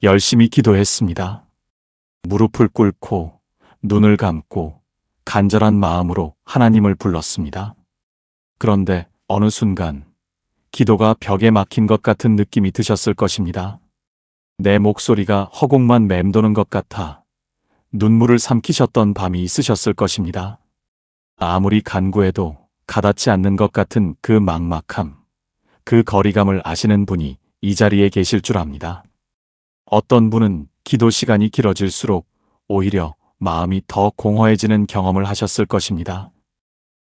열심히 기도했습니다. 무릎을 꿇고 눈을 감고 간절한 마음으로 하나님을 불렀습니다. 그런데 어느 순간 기도가 벽에 막힌 것 같은 느낌이 드셨을 것입니다. 내 목소리가 허공만 맴도는 것 같아 눈물을 삼키셨던 밤이 있으셨을 것입니다. 아무리 간구해도 가닿지 않는 것 같은 그 막막함, 그 거리감을 아시는 분이 이 자리에 계실 줄 압니다. 어떤 분은 기도 시간이 길어질수록 오히려 마음이 더 공허해지는 경험을 하셨을 것입니다.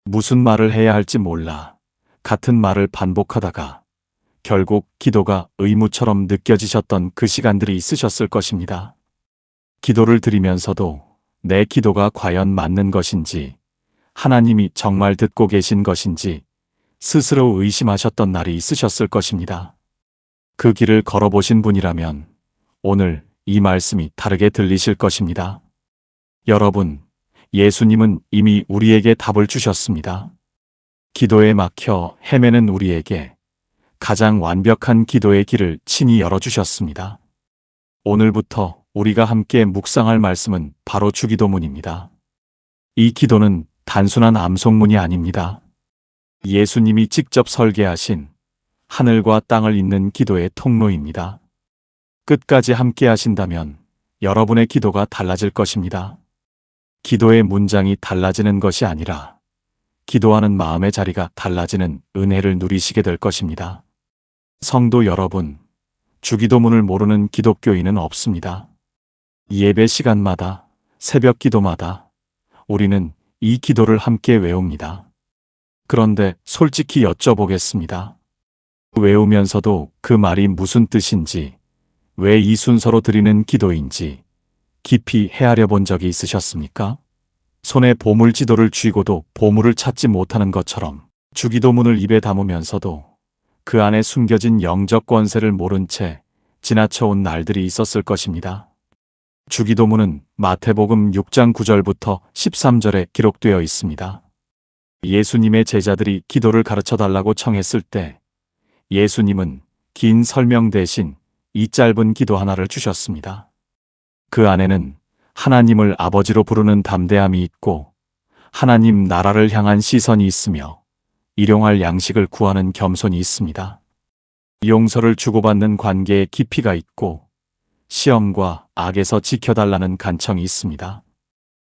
무슨 말을 해야 할지 몰라 같은 말을 반복하다가 결국 기도가 의무처럼 느껴지셨던 그 시간들이 있으셨을 것입니다. 기도를 드리면서도 내 기도가 과연 맞는 것인지, 하나님이 정말 듣고 계신 것인지 스스로 의심하셨던 날이 있으셨을 것입니다. 그 길을 걸어보신 분이라면 오늘 이 말씀이 다르게 들리실 것입니다. 여러분, 예수님은 이미 우리에게 답을 주셨습니다. 기도에 막혀 헤매는 우리에게 가장 완벽한 기도의 길을 친히 열어주셨습니다. 오늘부터 우리가 함께 묵상할 말씀은 바로 주기도문입니다. 이 기도는 단순한 암송문이 아닙니다. 예수님이 직접 설계하신 하늘과 땅을 잇는 기도의 통로입니다. 끝까지 함께 하신다면 여러분의 기도가 달라질 것입니다. 기도의 문장이 달라지는 것이 아니라 기도하는 마음의 자리가 달라지는 은혜를 누리시게 될 것입니다. 성도 여러분, 주기도문을 모르는 기독교인은 없습니다. 예배 시간마다, 새벽 기도마다 우리는 이 기도를 함께 외웁니다. 그런데 솔직히 여쭤보겠습니다. 외우면서도 그 말이 무슨 뜻인지, 왜 이 순서로 드리는 기도인지 깊이 헤아려 본 적이 있으셨습니까? 손에 보물지도를 쥐고도 보물을 찾지 못하는 것처럼 주기도문을 입에 담으면서도 그 안에 숨겨진 영적 권세를 모른 채 지나쳐온 날들이 있었을 것입니다. 주기도문은 마태복음 6장 9절부터 13절에 기록되어 있습니다. 예수님의 제자들이 기도를 가르쳐 달라고 청했을 때 예수님은 긴 설명 대신 이 짧은 기도 하나를 주셨습니다. 그 안에는 하나님을 아버지로 부르는 담대함이 있고 하나님 나라를 향한 시선이 있으며 일용할 양식을 구하는 겸손이 있습니다. 용서를 주고받는 관계에 깊이가 있고 시험과 악에서 지켜달라는 간청이 있습니다.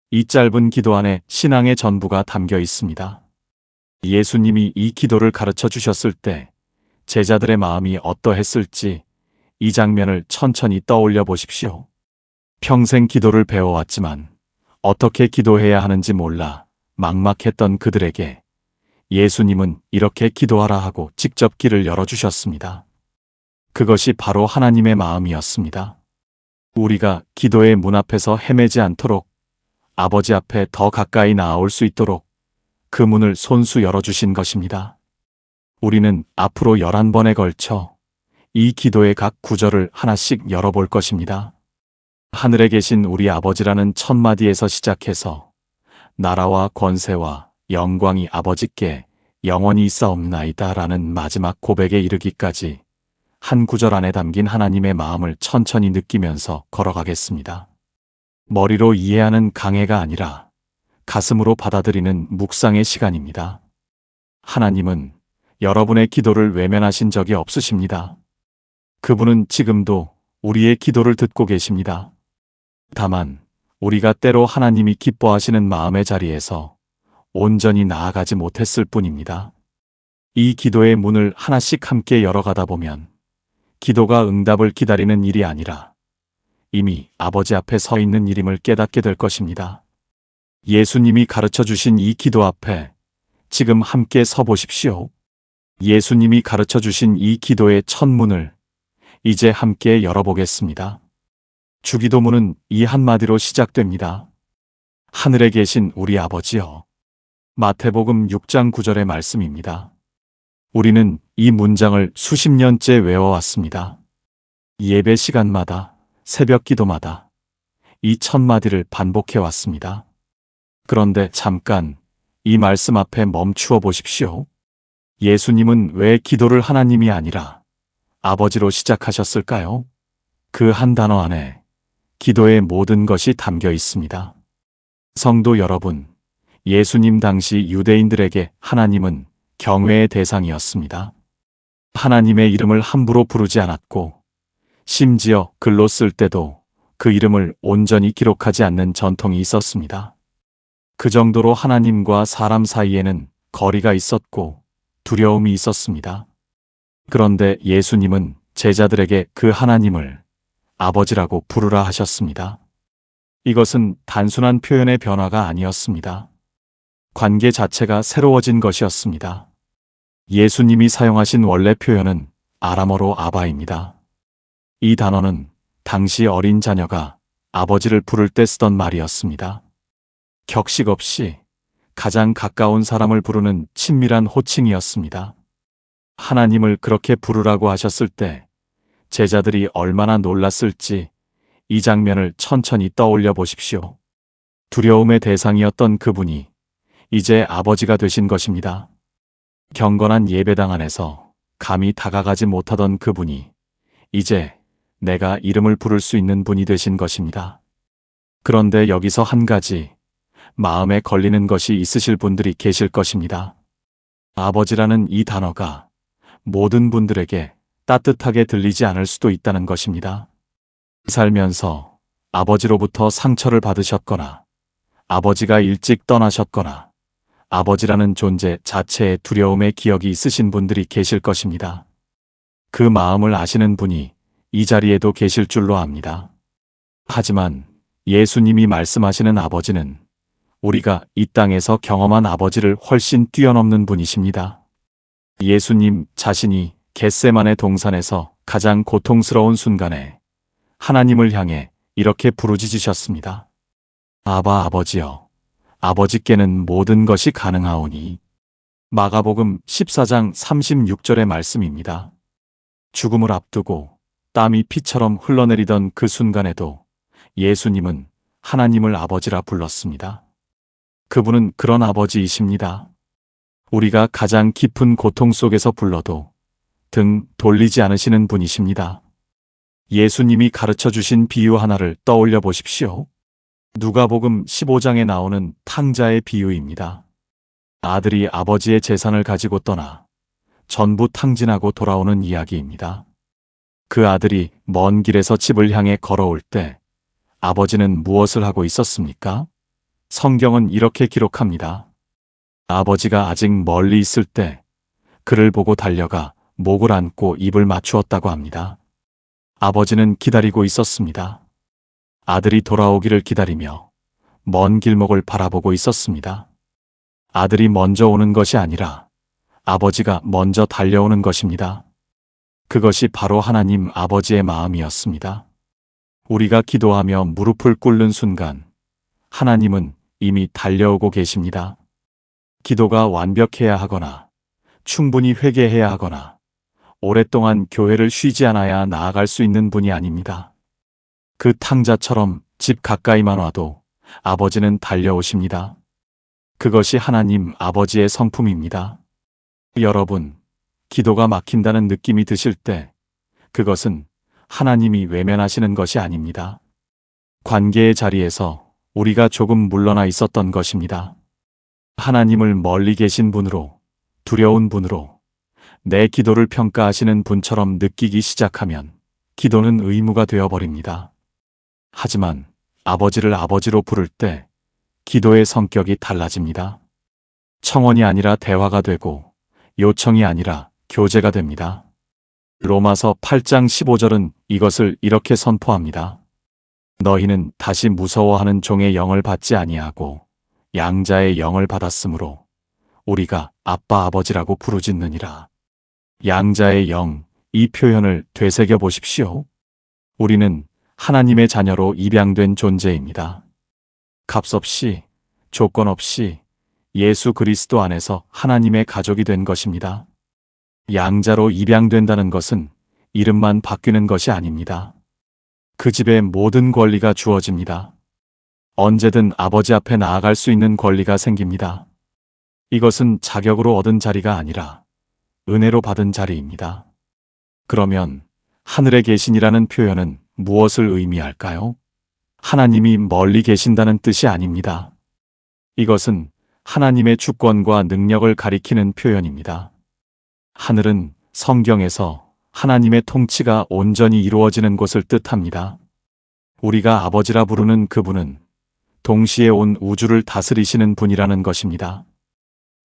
이 짧은 기도 안에 신앙의 전부가 담겨 있습니다. 예수님이 이 기도를 가르쳐 주셨을 때 제자들의 마음이 어떠했을지 이 장면을 천천히 떠올려 보십시오. 평생 기도를 배워왔지만 어떻게 기도해야 하는지 몰라 막막했던 그들에게 예수님은 이렇게 기도하라 하고 직접 길을 열어주셨습니다. 그것이 바로 하나님의 마음이었습니다. 우리가 기도의 문 앞에서 헤매지 않도록 아버지 앞에 더 가까이 나아올 수 있도록 그 문을 손수 열어주신 것입니다. 우리는 앞으로 11번에 걸쳐 이 기도의 각 구절을 하나씩 열어볼 것입니다. 하늘에 계신 우리 아버지라는 첫 마디에서 시작해서 나라와 권세와 영광이 아버지께 영원히 있사옵나이다 라는 마지막 고백에 이르기까지 한 구절 안에 담긴 하나님의 마음을 천천히 느끼면서 걸어가겠습니다. 머리로 이해하는 강해가 아니라 가슴으로 받아들이는 묵상의 시간입니다. 하나님은 여러분의 기도를 외면하신 적이 없으십니다. 그분은 지금도 우리의 기도를 듣고 계십니다. 다만 우리가 때로 하나님이 기뻐하시는 마음의 자리에서 온전히 나아가지 못했을 뿐입니다. 이 기도의 문을 하나씩 함께 열어가다 보면 기도가 응답을 기다리는 일이 아니라 이미 아버지 앞에 서 있는 일임을 깨닫게 될 것입니다. 예수님이 가르쳐 주신 이 기도 앞에 지금 함께 서 보십시오. 예수님이 가르쳐 주신 이 기도의 첫 문을 이제 함께 열어보겠습니다. 주기도문은 이 한마디로 시작됩니다. 하늘에 계신 우리 아버지여. 마태복음 6장 9절의 말씀입니다. 우리는 이 문장을 수십 년째 외워왔습니다. 예배 시간마다, 새벽 기도마다 이 첫 마디를 반복해왔습니다. 그런데 잠깐 이 말씀 앞에 멈추어 보십시오. 예수님은 왜 기도를 하나님이 아니라 아버지로 시작하셨을까요? 그 한 단어 안에 기도의 모든 것이 담겨 있습니다. 성도 여러분, 예수님 당시 유대인들에게 하나님은 경외의 대상이었습니다. 하나님의 이름을 함부로 부르지 않았고, 심지어 글로 쓸 때도 그 이름을 온전히 기록하지 않는 전통이 있었습니다. 그 정도로 하나님과 사람 사이에는 거리가 있었고 두려움이 있었습니다. 그런데 예수님은 제자들에게 그 하나님을 아버지라고 부르라 하셨습니다. 이것은 단순한 표현의 변화가 아니었습니다. 관계 자체가 새로워진 것이었습니다. 예수님이 사용하신 원래 표현은 아람어로 아바입니다. 이 단어는 당시 어린 자녀가 아버지를 부를 때 쓰던 말이었습니다. 격식 없이 가장 가까운 사람을 부르는 친밀한 호칭이었습니다. 하나님을 그렇게 부르라고 하셨을 때 제자들이 얼마나 놀랐을지 이 장면을 천천히 떠올려 보십시오. 두려움의 대상이었던 그분이 이제 아버지가 되신 것입니다. 경건한 예배당 안에서 감히 다가가지 못하던 그분이 이제 내가 이름을 부를 수 있는 분이 되신 것입니다. 그런데 여기서 한 가지 마음에 걸리는 것이 있으실 분들이 계실 것입니다. 아버지라는 이 단어가 모든 분들에게 따뜻하게 들리지 않을 수도 있다는 것입니다. 살면서 아버지로부터 상처를 받으셨거나 아버지가 일찍 떠나셨거나 아버지라는 존재 자체의 두려움의 기억이 있으신 분들이 계실 것입니다. 그 마음을 아시는 분이 이 자리에도 계실 줄로 압니다. 하지만 예수님이 말씀하시는 아버지는 우리가 이 땅에서 경험한 아버지를 훨씬 뛰어넘는 분이십니다. 예수님 자신이 겟세마네 동산에서 가장 고통스러운 순간에 하나님을 향해 이렇게 부르짖으셨습니다. 아바 아버지여, 아버지께는 모든 것이 가능하오니. 마가복음 14장 36절의 말씀입니다. 죽음을 앞두고 땀이 피처럼 흘러내리던 그 순간에도 예수님은 하나님을 아버지라 불렀습니다. 그분은 그런 아버지이십니다. 우리가 가장 깊은 고통 속에서 불러도 등 돌리지 않으시는 분이십니다. 예수님이 가르쳐 주신 비유 하나를 떠올려 보십시오. 누가복음 15장에 나오는 탕자의 비유입니다. 아들이 아버지의 재산을 가지고 떠나 전부 탕진하고 돌아오는 이야기입니다. 그 아들이 먼 길에서 집을 향해 걸어올 때 아버지는 무엇을 하고 있었습니까? 성경은 이렇게 기록합니다. 아버지가 아직 멀리 있을 때 그를 보고 달려가 목을 안고 입을 맞추었다고 합니다. 아버지는 기다리고 있었습니다. 아들이 돌아오기를 기다리며 먼 길목을 바라보고 있었습니다. 아들이 먼저 오는 것이 아니라 아버지가 먼저 달려오는 것입니다. 그것이 바로 하나님 아버지의 마음이었습니다. 우리가 기도하며 무릎을 꿇는 순간 하나님은 이미 달려오고 계십니다. 기도가 완벽해야 하거나 충분히 회개해야 하거나 오랫동안 교회를 쉬지 않아야 나아갈 수 있는 분이 아닙니다. 그 탕자처럼 집 가까이만 와도 아버지는 달려오십니다. 그것이 하나님 아버지의 성품입니다. 여러분, 기도가 막힌다는 느낌이 드실 때 그것은 하나님이 외면하시는 것이 아닙니다. 관계의 자리에서 우리가 조금 물러나 있었던 것입니다. 하나님을 멀리 계신 분으로, 두려운 분으로, 내 기도를 평가하시는 분처럼 느끼기 시작하면 기도는 의무가 되어버립니다. 하지만 아버지를 아버지로 부를 때 기도의 성격이 달라집니다. 청원이 아니라 대화가 되고 요청이 아니라 교제가 됩니다. 로마서 8장 15절은 이것을 이렇게 선포합니다. 너희는 다시 무서워하는 종의 영을 받지 아니하고 양자의 영을 받았으므로 우리가 아빠 아버지라고 부르짖느니라. 양자의 영, 이 표현을 되새겨 보십시오. 우리는 하나님의 자녀로 입양된 존재입니다. 값없이, 조건 없이 예수 그리스도 안에서 하나님의 가족이 된 것입니다. 양자로 입양된다는 것은 이름만 바뀌는 것이 아닙니다. 그 집에 모든 권리가 주어집니다. 언제든 아버지 앞에 나아갈 수 있는 권리가 생깁니다. 이것은 자격으로 얻은 자리가 아니라 은혜로 받은 자리입니다. 그러면 하늘에 계신이라는 표현은 무엇을 의미할까요? 하나님이 멀리 계신다는 뜻이 아닙니다. 이것은 하나님의 주권과 능력을 가리키는 표현입니다. 하늘은 성경에서 하나님의 통치가 온전히 이루어지는 곳을 뜻합니다. 우리가 아버지라 부르는 그분은 동시에 온 우주를 다스리시는 분이라는 것입니다.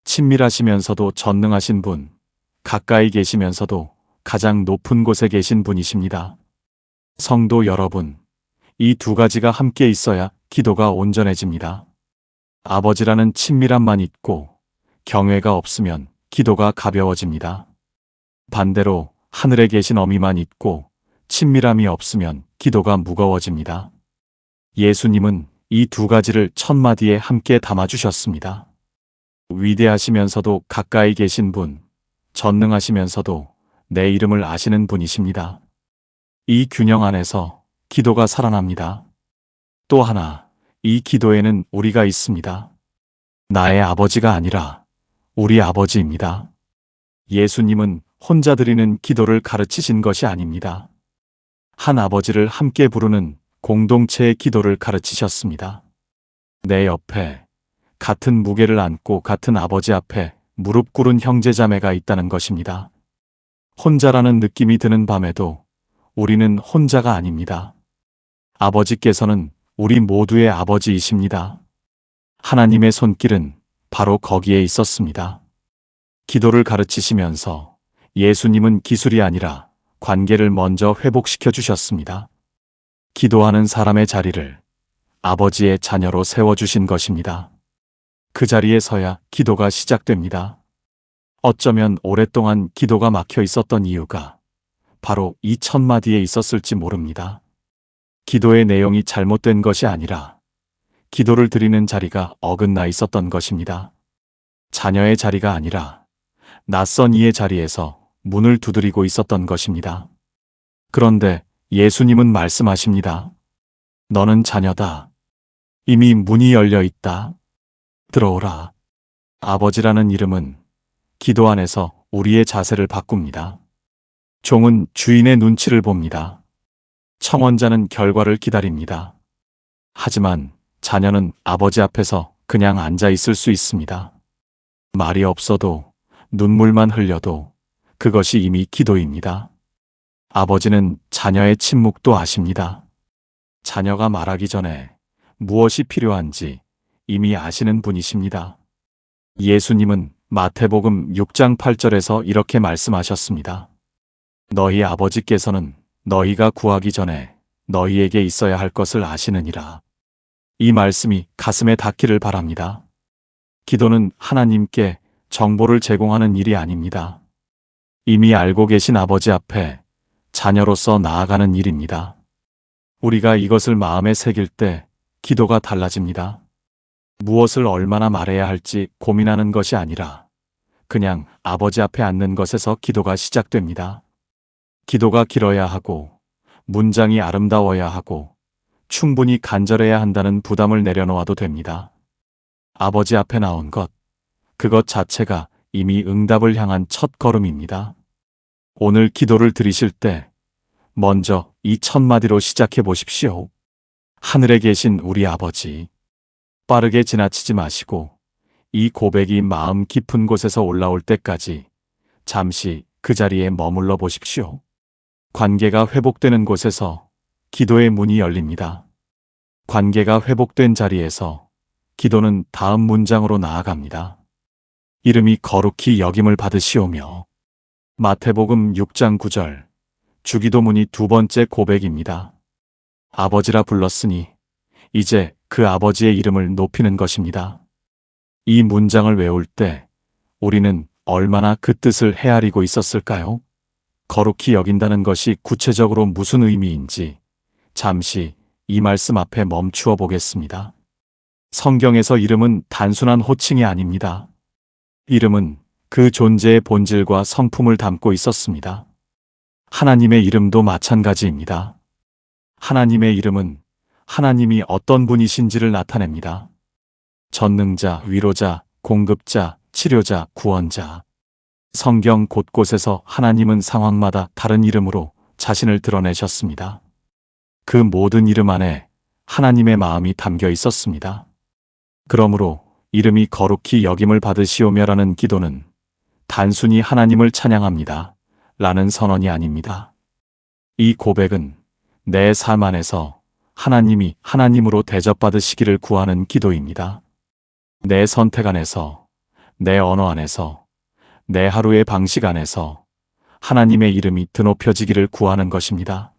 친밀하시면서도 전능하신 분, 가까이 계시면서도 가장 높은 곳에 계신 분이십니다. 성도 여러분, 이 두 가지가 함께 있어야 기도가 온전해집니다. 아버지라는 친밀함만 있고 경외가 없으면 기도가 가벼워집니다. 반대로 하늘에 계신 어미만 있고 친밀함이 없으면 기도가 무거워집니다. 예수님은 이 두 가지를 첫 마디에 함께 담아주셨습니다. 위대하시면서도 가까이 계신 분, 전능하시면서도 내 이름을 아시는 분이십니다. 이 균형 안에서 기도가 살아납니다. 또 하나, 이 기도에는 우리가 있습니다. 나의 아버지가 아니라 우리 아버지입니다. 예수님은 혼자 드리는 기도를 가르치신 것이 아닙니다. 한 아버지를 함께 부르는 공동체의 기도를 가르치셨습니다. 내 옆에 같은 무게를 안고 같은 아버지 앞에 무릎 꿇은 형제자매가 있다는 것입니다. 혼자라는 느낌이 드는 밤에도 우리는 혼자가 아닙니다. 아버지께서는 우리 모두의 아버지이십니다. 하나님의 손길은 바로 거기에 있었습니다. 기도를 가르치시면서 예수님은 기술이 아니라 관계를 먼저 회복시켜 주셨습니다. 기도하는 사람의 자리를 아버지의 자녀로 세워주신 것입니다. 그 자리에 서야 기도가 시작됩니다. 어쩌면 오랫동안 기도가 막혀 있었던 이유가 바로 이 첫 마디에 있었을지 모릅니다. 기도의 내용이 잘못된 것이 아니라 기도를 드리는 자리가 어긋나 있었던 것입니다. 자녀의 자리가 아니라 낯선 이의 자리에서 문을 두드리고 있었던 것입니다. 그런데 예수님은 말씀하십니다. 너는 자녀다. 이미 문이 열려 있다. 들어오라. 아버지라는 이름은 기도 안에서 우리의 자세를 바꿉니다. 종은 주인의 눈치를 봅니다. 청원자는 결과를 기다립니다. 하지만 자녀는 아버지 앞에서 그냥 앉아 있을 수 있습니다. 말이 없어도 눈물만 흘려도 그것이 이미 기도입니다. 아버지는 자녀의 침묵도 아십니다. 자녀가 말하기 전에 무엇이 필요한지 이미 아시는 분이십니다. 예수님은 마태복음 6장 8절에서 이렇게 말씀하셨습니다. 너희 아버지께서는 너희가 구하기 전에 너희에게 있어야 할 것을 아시느니라. 이 말씀이 가슴에 닿기를 바랍니다. 기도는 하나님께 정보를 제공하는 일이 아닙니다. 이미 알고 계신 아버지 앞에 자녀로서 나아가는 일입니다. 우리가 이것을 마음에 새길 때 기도가 달라집니다. 무엇을 얼마나 말해야 할지 고민하는 것이 아니라 그냥 아버지 앞에 앉는 것에서 기도가 시작됩니다. 기도가 길어야 하고 문장이 아름다워야 하고 충분히 간절해야 한다는 부담을 내려놓아도 됩니다. 아버지 앞에 나온 것, 그것 자체가 이미 응답을 향한 첫 걸음입니다. 오늘 기도를 드리실 때 먼저 이 첫 마디로 시작해 보십시오. 하늘에 계신 우리 아버지. 빠르게 지나치지 마시고 이 고백이 마음 깊은 곳에서 올라올 때까지 잠시 그 자리에 머물러 보십시오. 관계가 회복되는 곳에서 기도의 문이 열립니다. 관계가 회복된 자리에서 기도는 다음 문장으로 나아갑니다. 이름이 거룩히 여김을 받으시오며. 마태복음 6장 9절. 주기도문이 두 번째 고백입니다. 아버지라 불렀으니 이제 그 아버지의 이름을 높이는 것입니다. 이 문장을 외울 때 우리는 얼마나 그 뜻을 헤아리고 있었을까요? 거룩히 여긴다는 것이 구체적으로 무슨 의미인지 잠시 이 말씀 앞에 멈추어 보겠습니다. 성경에서 이름은 단순한 호칭이 아닙니다. 이름은 그 존재의 본질과 성품을 담고 있었습니다. 하나님의 이름도 마찬가지입니다. 하나님의 이름은 하나님이 어떤 분이신지를 나타냅니다. 전능자, 위로자, 공급자, 치료자, 구원자. 성경 곳곳에서 하나님은 상황마다 다른 이름으로 자신을 드러내셨습니다. 그 모든 이름 안에 하나님의 마음이 담겨 있었습니다. 그러므로 이름이 거룩히 여김을 받으시오며라는 기도는 단순히 하나님을 찬양합니다 라는 선언이 아닙니다. 이 고백은 내 삶 안에서 하나님이 하나님으로 대접받으시기를 구하는 기도입니다. 내 선택 안에서, 내 언어 안에서, 내 하루의 방식 안에서 하나님의 이름이 드높여지기를 구하는 것입니다.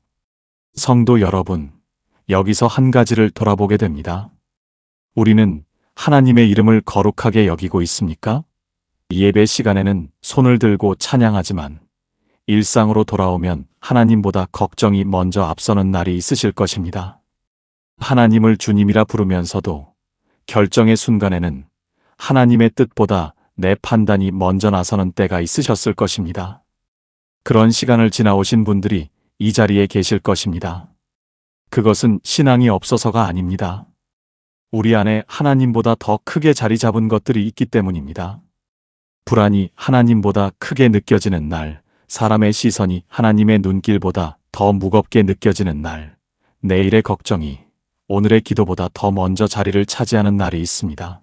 성도 여러분, 여기서 한 가지를 돌아보게 됩니다. 우리는 하나님의 이름을 거룩하게 여기고 있습니까? 예배 시간에는 손을 들고 찬양하지만 일상으로 돌아오면 하나님보다 걱정이 먼저 앞서는 날이 있으실 것입니다. 하나님을 주님이라 부르면서도 결정의 순간에는 하나님의 뜻보다 내 판단이 먼저 나서는 때가 있으셨을 것입니다. 그런 시간을 지나오신 분들이 이 자리에 계실 것입니다. 그것은 신앙이 없어서가 아닙니다. 우리 안에 하나님보다 더 크게 자리 잡은 것들이 있기 때문입니다. 불안이 하나님보다 크게 느껴지는 날, 사람의 시선이 하나님의 눈길보다 더 무겁게 느껴지는 날, 내일의 걱정이 오늘의 기도보다 더 먼저 자리를 차지하는 날이 있습니다.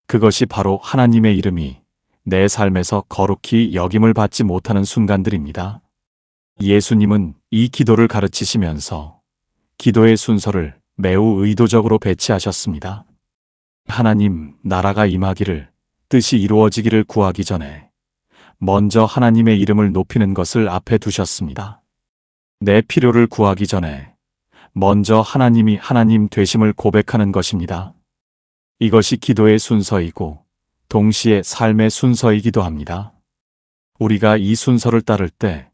그것이 바로 하나님의 이름이 내 삶에서 거룩히 여김을 받지 못하는 순간들입니다. 예수님은 이 기도를 가르치시면서 기도의 순서를 매우 의도적으로 배치하셨습니다. 하나님 나라가 임하기를, 뜻이 이루어지기를 구하기 전에 먼저 하나님의 이름을 높이는 것을 앞에 두셨습니다. 내 필요를 구하기 전에 먼저 하나님이 하나님 되심을 고백하는 것입니다. 이것이 기도의 순서이고 동시에 삶의 순서이기도 합니다. 우리가 이 순서를 따를 때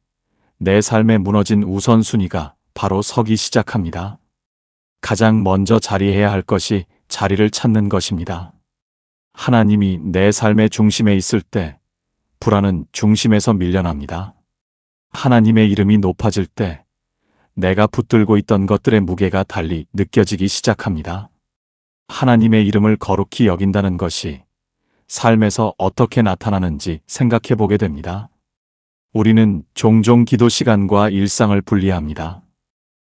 내 삶에 무너진 우선순위가 바로 서기 시작합니다. 가장 먼저 자리해야 할 것이 자리를 찾는 것입니다. 하나님이 내 삶의 중심에 있을 때 불안은 중심에서 밀려납니다. 하나님의 이름이 높아질 때 내가 붙들고 있던 것들의 무게가 달리 느껴지기 시작합니다. 하나님의 이름을 거룩히 여긴다는 것이 삶에서 어떻게 나타나는지 생각해 보게 됩니다. 우리는 종종 기도 시간과 일상을 분리합니다.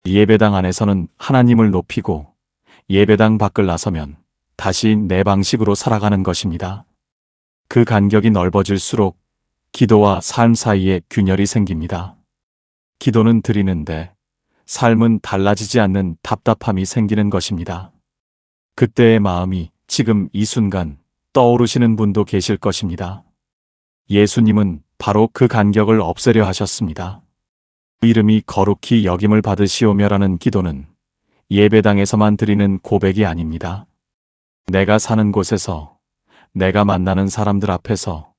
예배당 안에서는 하나님을 높이고 예배당 밖을 나서면 다시 내 방식으로 살아가는 것입니다. 그 간격이 넓어질수록 기도와 삶 사이에 균열이 생깁니다. 기도는 드리는데 삶은 달라지지 않는 답답함이 생기는 것입니다. 그때의 마음이 지금 이 순간 떠오르시는 분도 계실 것입니다. 예수님은 바로 그 간격을 없애려 하셨습니다. 이름이 거룩히 여김을 받으시오며라는 기도는 예배당에서만 드리는 고백이 아닙니다. 내가 사는 곳에서, 내가 만나는 사람들 앞에서,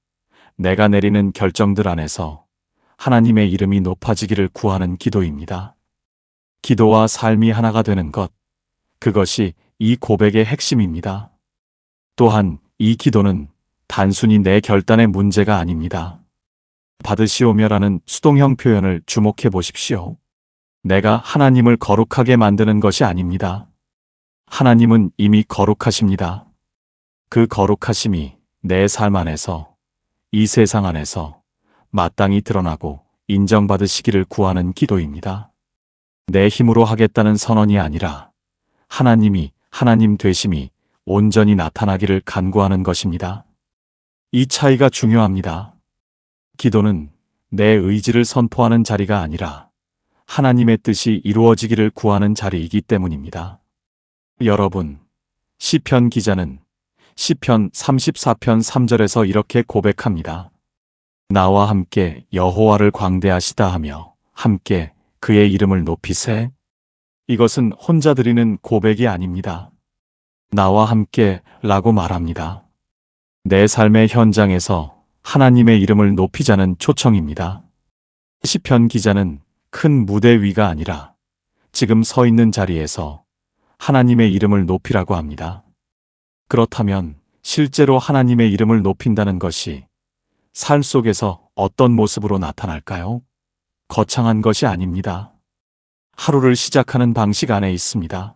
내가 내리는 결정들 안에서 하나님의 이름이 높아지기를 구하는 기도입니다. 기도와 삶이 하나가 되는 것, 그것이 이 고백의 핵심입니다. 또한 이 기도는 단순히 내 결단의 문제가 아닙니다. 받으시오며라는 수동형 표현을 주목해 보십시오. 내가 하나님을 거룩하게 만드는 것이 아닙니다. 하나님은 이미 거룩하십니다. 그 거룩하심이 내 삶 안에서, 이 세상 안에서 마땅히 드러나고 인정받으시기를 구하는 기도입니다. 내 힘으로 하겠다는 선언이 아니라 하나님이 하나님 되심이 온전히 나타나기를 간구하는 것입니다. 이 차이가 중요합니다. 기도는 내 의지를 선포하는 자리가 아니라 하나님의 뜻이 이루어지기를 구하는 자리이기 때문입니다. 여러분, 시편 기자는 시편 34편 3절에서 이렇게 고백합니다. 나와 함께 여호와를 광대하시다 하며 함께 그의 이름을 높이세. 이것은 혼자 드리는 고백이 아닙니다. 나와 함께 라고 말합니다. 내 삶의 현장에서 하나님의 이름을 높이자는 초청입니다. 시편 기자는 큰 무대 위가 아니라 지금 서 있는 자리에서 하나님의 이름을 높이라고 합니다. 그렇다면 실제로 하나님의 이름을 높인다는 것이 삶 속에서 어떤 모습으로 나타날까요? 거창한 것이 아닙니다. 하루를 시작하는 방식 안에 있습니다.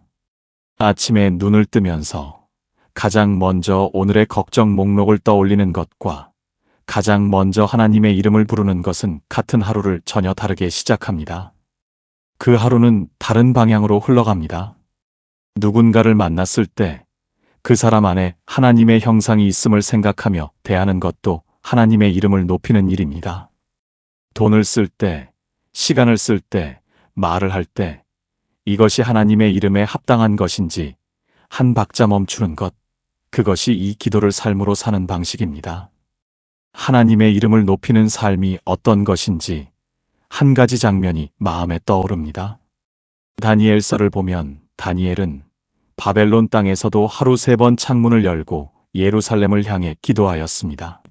아침에 눈을 뜨면서 가장 먼저 오늘의 걱정 목록을 떠올리는 것과 가장 먼저 하나님의 이름을 부르는 것은 같은 하루를 전혀 다르게 시작합니다. 그 하루는 다른 방향으로 흘러갑니다. 누군가를 만났을 때 그 사람 안에 하나님의 형상이 있음을 생각하며 대하는 것도 하나님의 이름을 높이는 일입니다. 돈을 쓸 때, 시간을 쓸 때, 말을 할 때 이것이 하나님의 이름에 합당한 것인지 한 박자 멈추는 것, 그것이 이 기도를 삶으로 사는 방식입니다. 하나님의 이름을 높이는 삶이 어떤 것인지 한 가지 장면이 마음에 떠오릅니다. 다니엘서를 보면 다니엘은 바벨론 땅에서도 하루 3번 창문을 열고 예루살렘을 향해 기도하였습니다.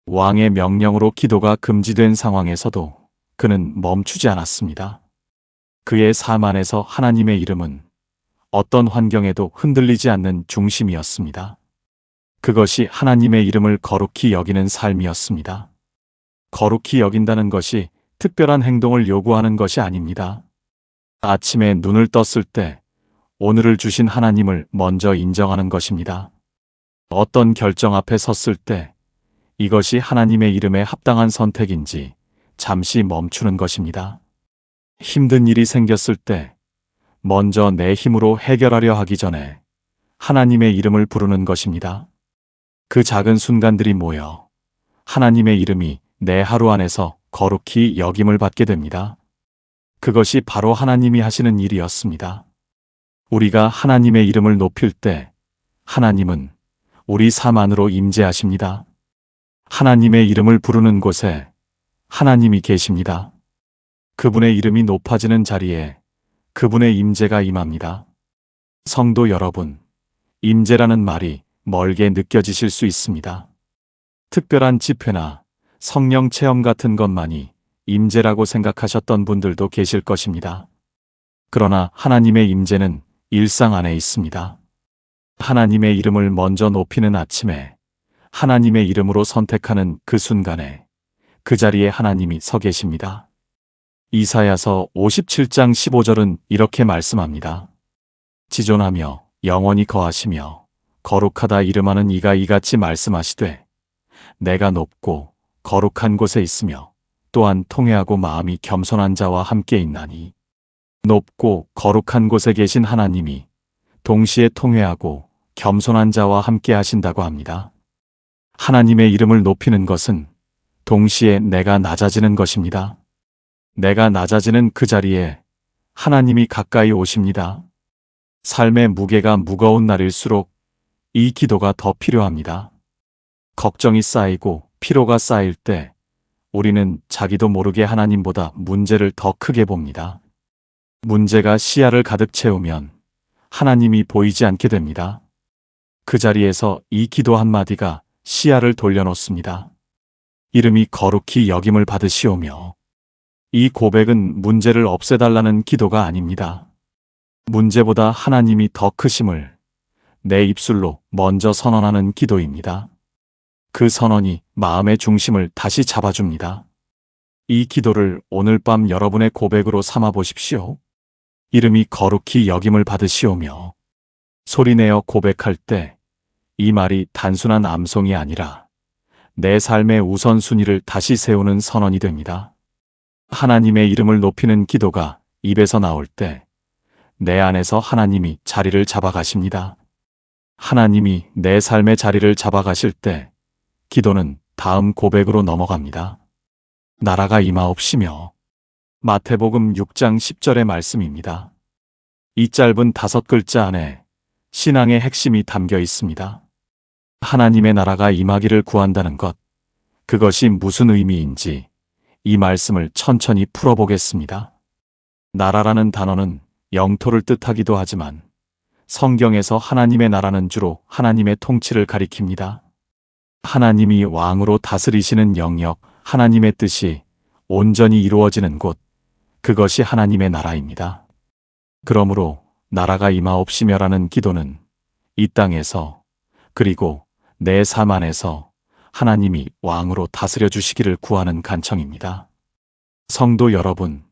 왕의 명령으로 기도가 금지된 상황에서도 그는 멈추지 않았습니다. 그의 삶 안에서 하나님의 이름은 어떤 환경에도 흔들리지 않는 중심이었습니다. 그것이 하나님의 이름을 거룩히 여기는 삶이었습니다. 거룩히 여긴다는 것이 특별한 행동을 요구하는 것이 아닙니다. 아침에 눈을 떴을 때 오늘을 주신 하나님을 먼저 인정하는 것입니다. 어떤 결정 앞에 섰을 때 이것이 하나님의 이름에 합당한 선택인지 잠시 멈추는 것입니다. 힘든 일이 생겼을 때 먼저 내 힘으로 해결하려 하기 전에 하나님의 이름을 부르는 것입니다. 그 작은 순간들이 모여 하나님의 이름이 내 하루 안에서 거룩히 여김을 받게 됩니다. 그것이 바로 하나님이 하시는 일이었습니다. 우리가 하나님의 이름을 높일 때 하나님은 우리 삶 안으로 임재하십니다. 하나님의 이름을 부르는 곳에 하나님이 계십니다. 그분의 이름이 높아지는 자리에 그분의 임재가 임합니다. 성도 여러분, 임재라는 말이 멀게 느껴지실 수 있습니다. 특별한 집회나 성령 체험 같은 것만이 임재라고 생각하셨던 분들도 계실 것입니다. 그러나 하나님의 임재는 일상 안에 있습니다. 하나님의 이름을 먼저 높이는 아침에 하나님의 이름으로 선택하는 그 순간에 그 자리에 하나님이 서 계십니다. 이사야서 57장 15절은 이렇게 말씀합니다. 지존하며 영원히 거하시며 거룩하다 이름하는 이가 이같이 말씀하시되 내가 높고 거룩한 곳에 있으며 또한 통회하고 마음이 겸손한 자와 함께 있나니. 높고 거룩한 곳에 계신 하나님이 동시에 통회하고 겸손한 자와 함께 하신다고 합니다. 하나님의 이름을 높이는 것은 동시에 내가 낮아지는 것입니다. 내가 낮아지는 그 자리에 하나님이 가까이 오십니다. 삶의 무게가 무거운 날일수록 이 기도가 더 필요합니다. 걱정이 쌓이고 피로가 쌓일 때 우리는 자기도 모르게 하나님보다 문제를 더 크게 봅니다. 문제가 시야를 가득 채우면 하나님이 보이지 않게 됩니다. 그 자리에서 이 기도 한마디가 시야를 돌려놓습니다. 이름이 거룩히 여김을 받으시오며. 이 고백은 문제를 없애달라는 기도가 아닙니다. 문제보다 하나님이 더 크심을 내 입술로 먼저 선언하는 기도입니다. 그 선언이 마음의 중심을 다시 잡아줍니다. 이 기도를 오늘 밤 여러분의 고백으로 삼아 보십시오. 이름이 거룩히 여김을 받으시오며. 소리내어 고백할 때 이 말이 단순한 암송이 아니라 내 삶의 우선순위를 다시 세우는 선언이 됩니다. 하나님의 이름을 높이는 기도가 입에서 나올 때 내 안에서 하나님이 자리를 잡아가십니다. 하나님이 내 삶의 자리를 잡아가실 때 기도는 다음 고백으로 넘어갑니다. 나라가 임하옵시며. 마태복음 6장 10절의 말씀입니다. 이 짧은 5글자 안에 신앙의 핵심이 담겨 있습니다. 하나님의 나라가 임하기를 구한다는 것, 그것이 무슨 의미인지 이 말씀을 천천히 풀어보겠습니다. 나라라는 단어는 영토를 뜻하기도 하지만 성경에서 하나님의 나라는 주로 하나님의 통치를 가리킵니다. 하나님이 왕으로 다스리시는 영역, 하나님의 뜻이 온전히 이루어지는 곳, 그것이 하나님의 나라입니다. 그러므로 나라가 임하옵시며라는 기도는 이 땅에서 그리고 내 삶 안에서 하나님이 왕으로 다스려 주시기를 구하는 간청입니다. 성도 여러분,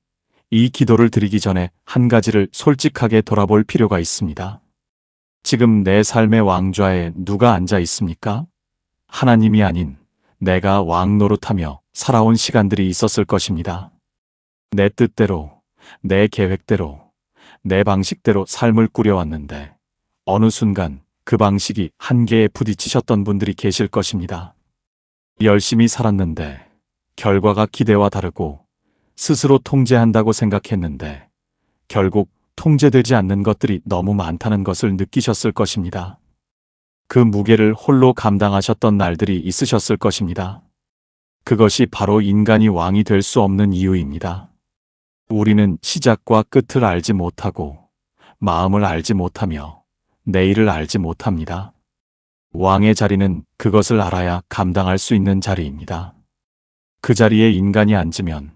이 기도를 드리기 전에 한 가지를 솔직하게 돌아볼 필요가 있습니다. 지금 내 삶의 왕좌에 누가 앉아 있습니까? 하나님이 아닌 내가 왕 노릇하며 살아온 시간들이 있었을 것입니다. 내 뜻대로, 내 계획대로, 내 방식대로 삶을 꾸려왔는데 어느 순간 그 방식이 한계에 부딪히셨던 분들이 계실 것입니다. 열심히 살았는데 결과가 기대와 다르고 스스로 통제한다고 생각했는데 결국 통제되지 않는 것들이 너무 많다는 것을 느끼셨을 것입니다. 그 무게를 홀로 감당하셨던 날들이 있으셨을 것입니다. 그것이 바로 인간이 왕이 될 수 없는 이유입니다. 우리는 시작과 끝을 알지 못하고 마음을 알지 못하며 내일을 알지 못합니다. 왕의 자리는 그것을 알아야 감당할 수 있는 자리입니다. 그 자리에 인간이 앉으면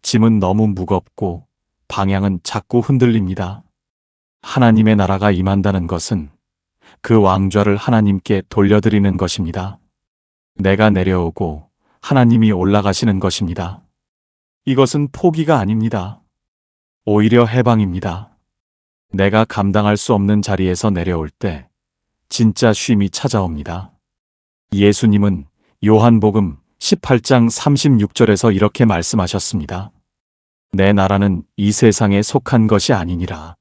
짐은 너무 무겁고 방향은 자꾸 흔들립니다. 하나님의 나라가 임한다는 것은 그 왕좌를 하나님께 돌려드리는 것입니다. 내가 내려오고 하나님이 올라가시는 것입니다. 이것은 포기가 아닙니다. 오히려 해방입니다. 내가 감당할 수 없는 자리에서 내려올 때 진짜 쉼이 찾아옵니다. 예수님은 요한복음 18장 36절에서 이렇게 말씀하셨습니다. 내 나라는 이 세상에 속한 것이 아니니라.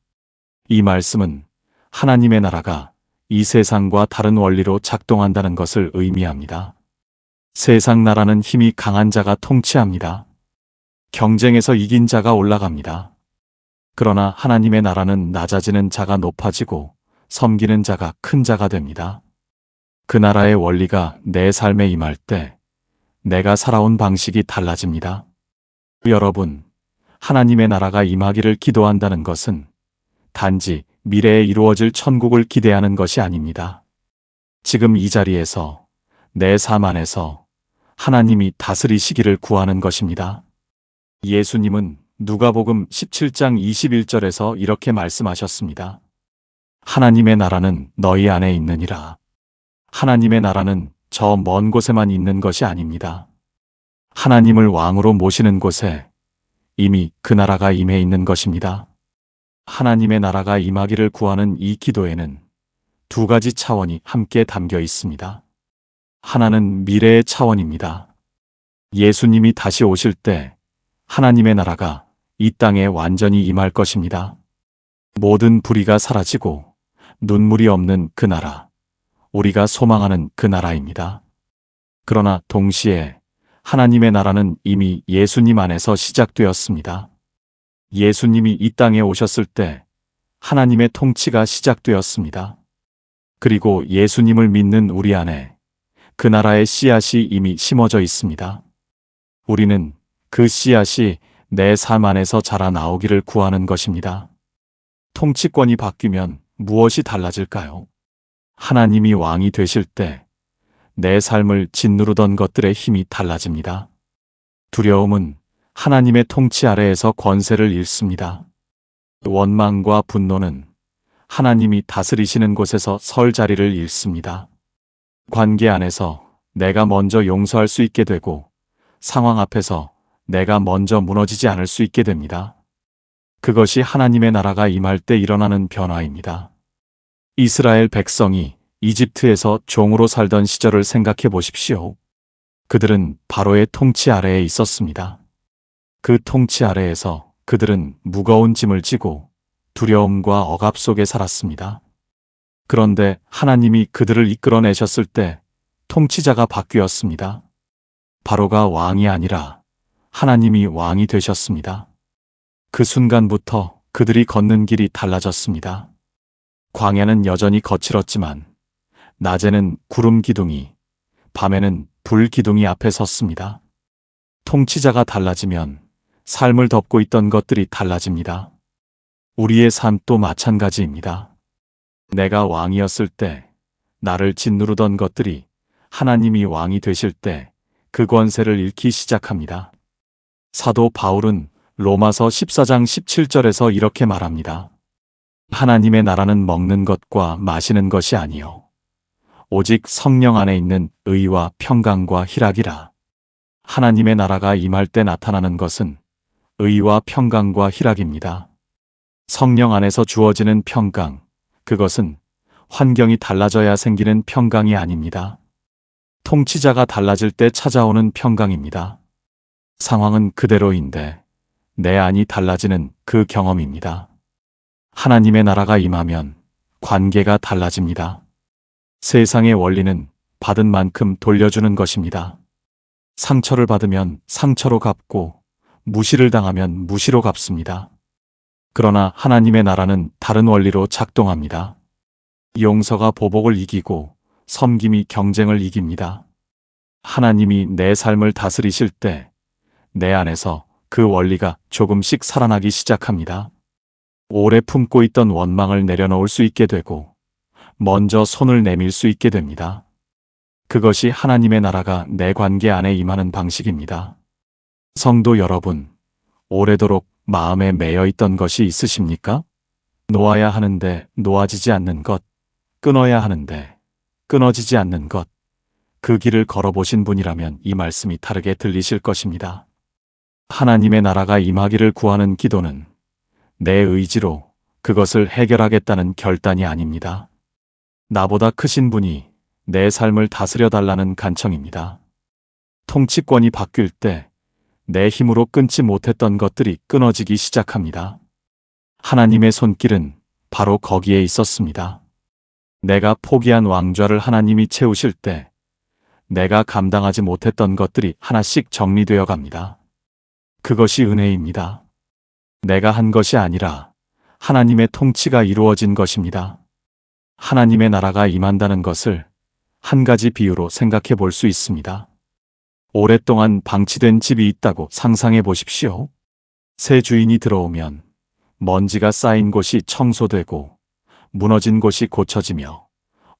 이 말씀은 하나님의 나라가 이 세상과 다른 원리로 작동한다는 것을 의미합니다. 세상 나라는 힘이 강한 자가 통치합니다. 경쟁에서 이긴 자가 올라갑니다. 그러나 하나님의 나라는 낮아지는 자가 높아지고 섬기는 자가 큰 자가 됩니다. 그 나라의 원리가 내 삶에 임할 때 내가 살아온 방식이 달라집니다. 여러분, 하나님의 나라가 임하기를 기도한다는 것은 단지 미래에 이루어질 천국을 기대하는 것이 아닙니다. 지금 이 자리에서 내 삶 안에서 하나님이 다스리시기를 구하는 것입니다. 예수님은 누가복음 17장 21절에서 이렇게 말씀하셨습니다. 하나님의 나라는 너희 안에 있느니라. 하나님의 나라는 저 먼 곳에만 있는 것이 아닙니다. 하나님을 왕으로 모시는 곳에 이미 그 나라가 임해 있는 것입니다. 하나님의 나라가 임하기를 구하는 이 기도에는 두 가지 차원이 함께 담겨 있습니다. 하나는 미래의 차원입니다. 예수님이 다시 오실 때 하나님의 나라가 이 땅에 완전히 임할 것입니다. 모든 불의가 사라지고 눈물이 없는 그 나라, 우리가 소망하는 그 나라입니다. 그러나 동시에 하나님의 나라는 이미 예수님 안에서 시작되었습니다. 예수님이 이 땅에 오셨을 때 하나님의 통치가 시작되었습니다. 그리고 예수님을 믿는 우리 안에 그 나라의 씨앗이 이미 심어져 있습니다. 우리는 그 씨앗이 내 삶 안에서 자라나오기를 구하는 것입니다. 통치권이 바뀌면 무엇이 달라질까요? 하나님이 왕이 되실 때 내 삶을 짓누르던 것들의 힘이 달라집니다. 두려움은 하나님의 통치 아래에서 권세를 잃습니다. 원망과 분노는 하나님이 다스리시는 곳에서 설 자리를 잃습니다. 관계 안에서 내가 먼저 용서할 수 있게 되고 상황 앞에서 내가 먼저 무너지지 않을 수 있게 됩니다. 그것이 하나님의 나라가 임할 때 일어나는 변화입니다. 이스라엘 백성이 이집트에서 종으로 살던 시절을 생각해 보십시오. 그들은 바로의 통치 아래에 있었습니다. 그 통치 아래에서 그들은 무거운 짐을 지고 두려움과 억압 속에 살았습니다. 그런데 하나님이 그들을 이끌어내셨을 때 통치자가 바뀌었습니다. 바로가 왕이 아니라 하나님이 왕이 되셨습니다. 그 순간부터 그들이 걷는 길이 달라졌습니다. 광야는 여전히 거칠었지만 낮에는 구름 기둥이, 밤에는 불 기둥이 앞에 섰습니다. 통치자가 달라지면 삶을 덮고 있던 것들이 달라집니다. 우리의 삶도 마찬가지입니다. 내가 왕이었을 때 나를 짓누르던 것들이 하나님이 왕이 되실 때 그 권세를 잃기 시작합니다. 사도 바울은 로마서 14장 17절에서 이렇게 말합니다. 하나님의 나라는 먹는 것과 마시는 것이 아니요 오직 성령 안에 있는 의와 평강과 희락이라. 하나님의 나라가 임할 때 나타나는 것은 의와 평강과 희락입니다. 성령 안에서 주어지는 평강, 그것은 환경이 달라져야 생기는 평강이 아닙니다. 통치자가 달라질 때 찾아오는 평강입니다. 상황은 그대로인데 내 안이 달라지는 그 경험입니다. 하나님의 나라가 임하면 관계가 달라집니다. 세상의 원리는 받은 만큼 돌려주는 것입니다. 상처를 받으면 상처로 갚고 무시를 당하면 무시로 갚습니다. 그러나 하나님의 나라는 다른 원리로 작동합니다. 용서가 보복을 이기고 섬김이 경쟁을 이깁니다. 하나님이 내 삶을 다스리실 때 내 안에서 그 원리가 조금씩 살아나기 시작합니다. 오래 품고 있던 원망을 내려놓을 수 있게 되고 먼저 손을 내밀 수 있게 됩니다. 그것이 하나님의 나라가 내 관계 안에 임하는 방식입니다. 성도 여러분, 오래도록 마음에 매여 있던 것이 있으십니까? 놓아야 하는데 놓아지지 않는 것, 끊어야 하는데 끊어지지 않는 것, 그 길을 걸어보신 분이라면 이 말씀이 다르게 들리실 것입니다. 하나님의 나라가 임하기를 구하는 기도는 내 의지로 그것을 해결하겠다는 결단이 아닙니다. 나보다 크신 분이 내 삶을 다스려 달라는 간청입니다. 통치권이 바뀔 때 내 힘으로 끊지 못했던 것들이 끊어지기 시작합니다. 하나님의 손길은 바로 거기에 있었습니다. 내가 포기한 왕좌를 하나님이 채우실 때 내가 감당하지 못했던 것들이 하나씩 정리되어 갑니다. 그것이 은혜입니다. 내가 한 것이 아니라 하나님의 통치가 이루어진 것입니다. 하나님의 나라가 임한다는 것을 한 가지 비유로 생각해 볼 수 있습니다. 오랫동안 방치된 집이 있다고 상상해 보십시오. 새 주인이 들어오면 먼지가 쌓인 곳이 청소되고 무너진 곳이 고쳐지며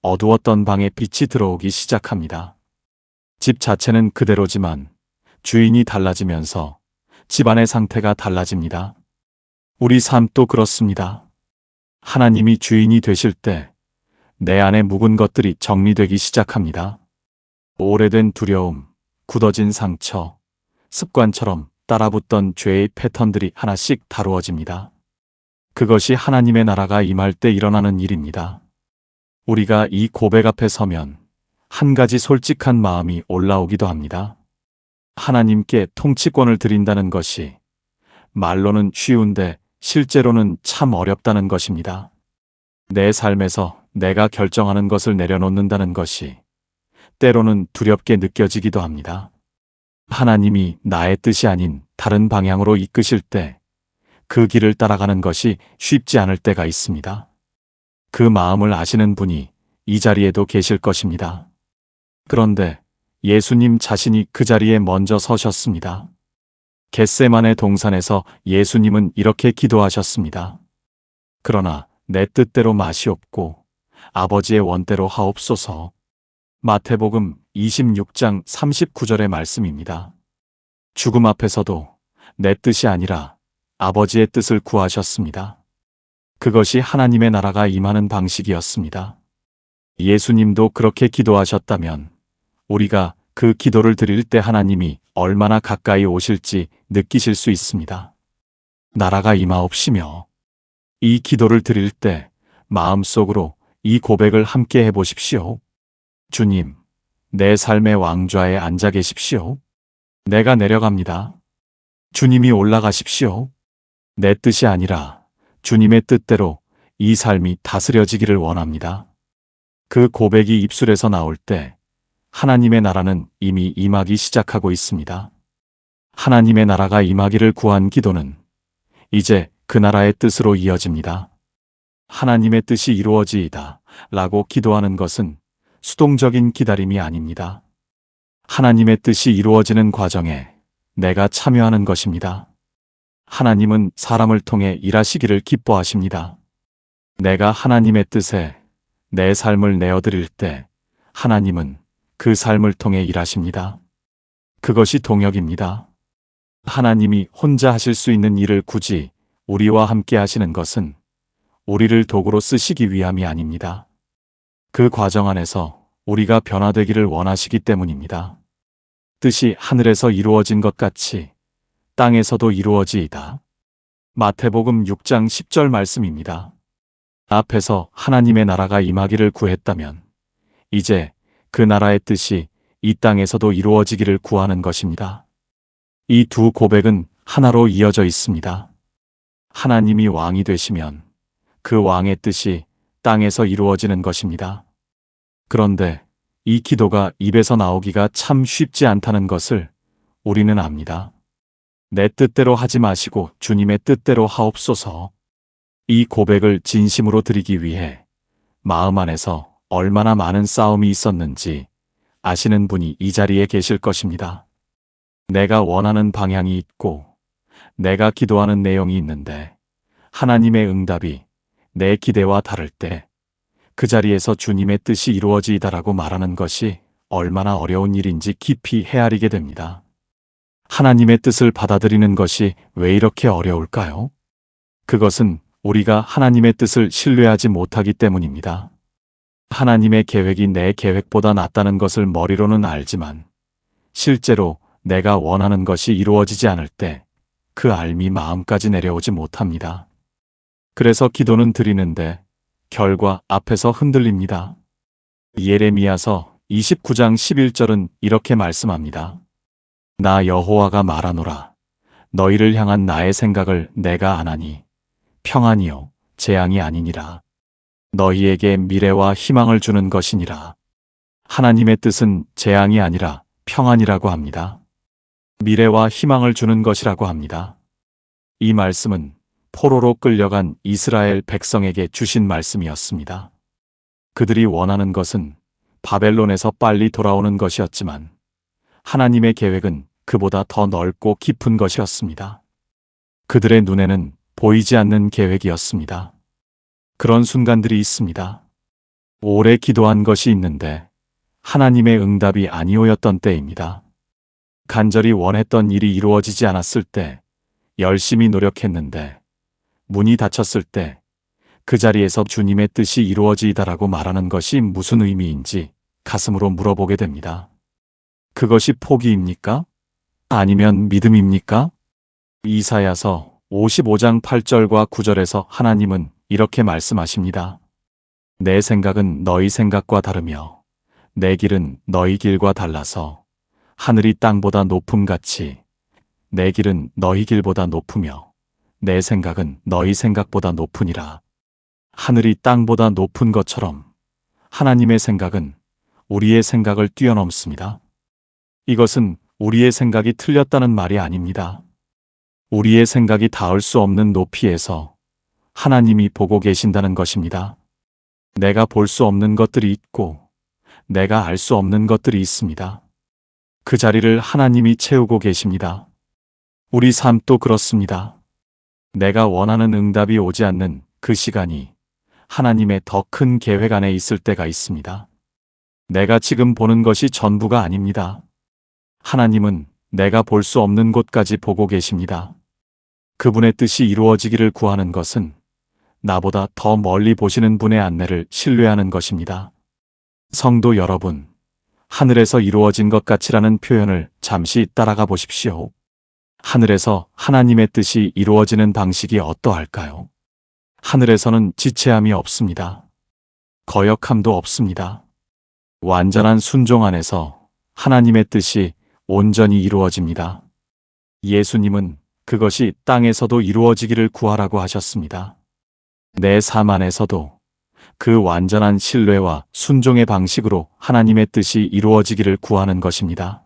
어두웠던 방에 빛이 들어오기 시작합니다. 집 자체는 그대로지만 주인이 달라지면서 집안의 상태가 달라집니다. 우리 삶도 그렇습니다. 하나님이 주인이 되실 때 내 안에 묵은 것들이 정리되기 시작합니다. 오래된 두려움, 굳어진 상처, 습관처럼 따라붙던 죄의 패턴들이 하나씩 다루어집니다. 그것이 하나님의 나라가 임할 때 일어나는 일입니다. 우리가 이 고백 앞에 서면 한 가지 솔직한 마음이 올라오기도 합니다. 하나님께 통치권을 드린다는 것이 말로는 쉬운데 실제로는 참 어렵다는 것입니다. 내 삶에서 내가 결정하는 것을 내려놓는다는 것이 때로는 두렵게 느껴지기도 합니다. 하나님이 나의 뜻이 아닌 다른 방향으로 이끄실 때 그 길을 따라가는 것이 쉽지 않을 때가 있습니다. 그 마음을 아시는 분이 이 자리에도 계실 것입니다. 그런데 예수님 자신이 그 자리에 먼저 서셨습니다. 겟세마네 동산에서 예수님은 이렇게 기도하셨습니다. 그러나 내 뜻대로 마시옵고 아버지의 원대로 하옵소서. 마태복음 26장 39절의 말씀입니다. 죽음 앞에서도 내 뜻이 아니라 아버지의 뜻을 구하셨습니다. 그것이 하나님의 나라가 임하는 방식이었습니다. 예수님도 그렇게 기도하셨다면 우리가 그 기도를 드릴 때 하나님이 얼마나 가까이 오실지 느끼실 수 있습니다. 나라가 임하옵시며 이 기도를 드릴 때 마음속으로 이 고백을 함께 해보십시오. 주님, 내 삶의 왕좌에 앉아 계십시오. 내가 내려갑니다. 주님이 올라가십시오. 내 뜻이 아니라 주님의 뜻대로 이 삶이 다스려지기를 원합니다. 그 고백이 입술에서 나올 때 하나님의 나라는 이미 임하기 시작하고 있습니다. 하나님의 나라가 임하기를 구한 기도는 이제 그 나라의 뜻으로 이어집니다. 하나님의 뜻이 이루어지이다 라고 기도하는 것은 수동적인 기다림이 아닙니다. 하나님의 뜻이 이루어지는 과정에 내가 참여하는 것입니다. 하나님은 사람을 통해 일하시기를 기뻐하십니다. 내가 하나님의 뜻에 내 삶을 내어드릴 때 하나님은 그 삶을 통해 일하십니다. 그것이 동역입니다. 하나님이 혼자 하실 수 있는 일을 굳이 우리와 함께 하시는 것은 우리를 도구로 쓰시기 위함이 아닙니다. 그 과정 안에서 우리가 변화되기를 원하시기 때문입니다. 뜻이 하늘에서 이루어진 것 같이 땅에서도 이루어지이다. 마태복음 6장 10절 말씀입니다. 앞에서 하나님의 나라가 임하기를 구했다면 이제 그 나라의 뜻이 이 땅에서도 이루어지기를 구하는 것입니다. 이 두 고백은 하나로 이어져 있습니다. 하나님이 왕이 되시면 그 왕의 뜻이 땅에서 이루어지는 것입니다. 그런데 이 기도가 입에서 나오기가 참 쉽지 않다는 것을 우리는 압니다. 내 뜻대로 하지 마시고 주님의 뜻대로 하옵소서. 이 고백을 진심으로 드리기 위해 마음 안에서 얼마나 많은 싸움이 있었는지 아시는 분이 이 자리에 계실 것입니다. 내가 원하는 방향이 있고 내가 기도하는 내용이 있는데 하나님의 응답이 내 기대와 다를 때 그 자리에서 주님의 뜻이 이루어지이다라고 말하는 것이 얼마나 어려운 일인지 깊이 헤아리게 됩니다. 하나님의 뜻을 받아들이는 것이 왜 이렇게 어려울까요? 그것은 우리가 하나님의 뜻을 신뢰하지 못하기 때문입니다. 하나님의 계획이 내 계획보다 낫다는 것을 머리로는 알지만 실제로 내가 원하는 것이 이루어지지 않을 때 그 알미 마음까지 내려오지 못합니다. 그래서 기도는 드리는데 결과 앞에서 흔들립니다. 예레미야서 29장 11절은 이렇게 말씀합니다. 나 여호와가 말하노라. 너희를 향한 나의 생각을 내가 아나니 평안이요 재앙이 아니니라. 너희에게 미래와 희망을 주는 것이니라. 하나님의 뜻은 재앙이 아니라 평안이라고 합니다. 미래와 희망을 주는 것이라고 합니다. 이 말씀은 포로로 끌려간 이스라엘 백성에게 주신 말씀이었습니다. 그들이 원하는 것은 바벨론에서 빨리 돌아오는 것이었지만 하나님의 계획은 그보다 더 넓고 깊은 것이었습니다. 그들의 눈에는 보이지 않는 계획이었습니다. 그런 순간들이 있습니다. 오래 기도한 것이 있는데 하나님의 응답이 아니오였던 때입니다. 간절히 원했던 일이 이루어지지 않았을 때, 열심히 노력했는데 문이 닫혔을 때 그 자리에서 주님의 뜻이 이루어지이다라고 말하는 것이 무슨 의미인지 가슴으로 물어보게 됩니다. 그것이 포기입니까? 아니면 믿음입니까? 이사야서 55장 8절과 9절에서 하나님은 이렇게 말씀하십니다. 내 생각은 너희 생각과 다르며 내 길은 너희 길과 달라서 하늘이 땅보다 높음같이 내 길은 너희 길보다 높으며 내 생각은 너희 생각보다 높으니라. 하늘이 땅보다 높은 것처럼 하나님의 생각은 우리의 생각을 뛰어넘습니다. 이것은 우리의 생각이 틀렸다는 말이 아닙니다. 우리의 생각이 닿을 수 없는 높이에서 하나님이 보고 계신다는 것입니다. 내가 볼 수 없는 것들이 있고 내가 알 수 없는 것들이 있습니다. 그 자리를 하나님이 채우고 계십니다. 우리 삶도 그렇습니다. 내가 원하는 응답이 오지 않는 그 시간이 하나님의 더 큰 계획 안에 있을 때가 있습니다. 내가 지금 보는 것이 전부가 아닙니다. 하나님은 내가 볼 수 없는 곳까지 보고 계십니다. 그분의 뜻이 이루어지기를 구하는 것은 나보다 더 멀리 보시는 분의 안내를 신뢰하는 것입니다. 성도 여러분, 하늘에서 이루어진 것 같이라는 표현을 잠시 따라가 보십시오. 하늘에서 하나님의 뜻이 이루어지는 방식이 어떠할까요? 하늘에서는 지체함이 없습니다. 거역함도 없습니다. 완전한 순종 안에서 하나님의 뜻이 온전히 이루어집니다. 예수님은 그것이 땅에서도 이루어지기를 구하라고 하셨습니다. 내 삶 안에서도 그 완전한 신뢰와 순종의 방식으로 하나님의 뜻이 이루어지기를 구하는 것입니다.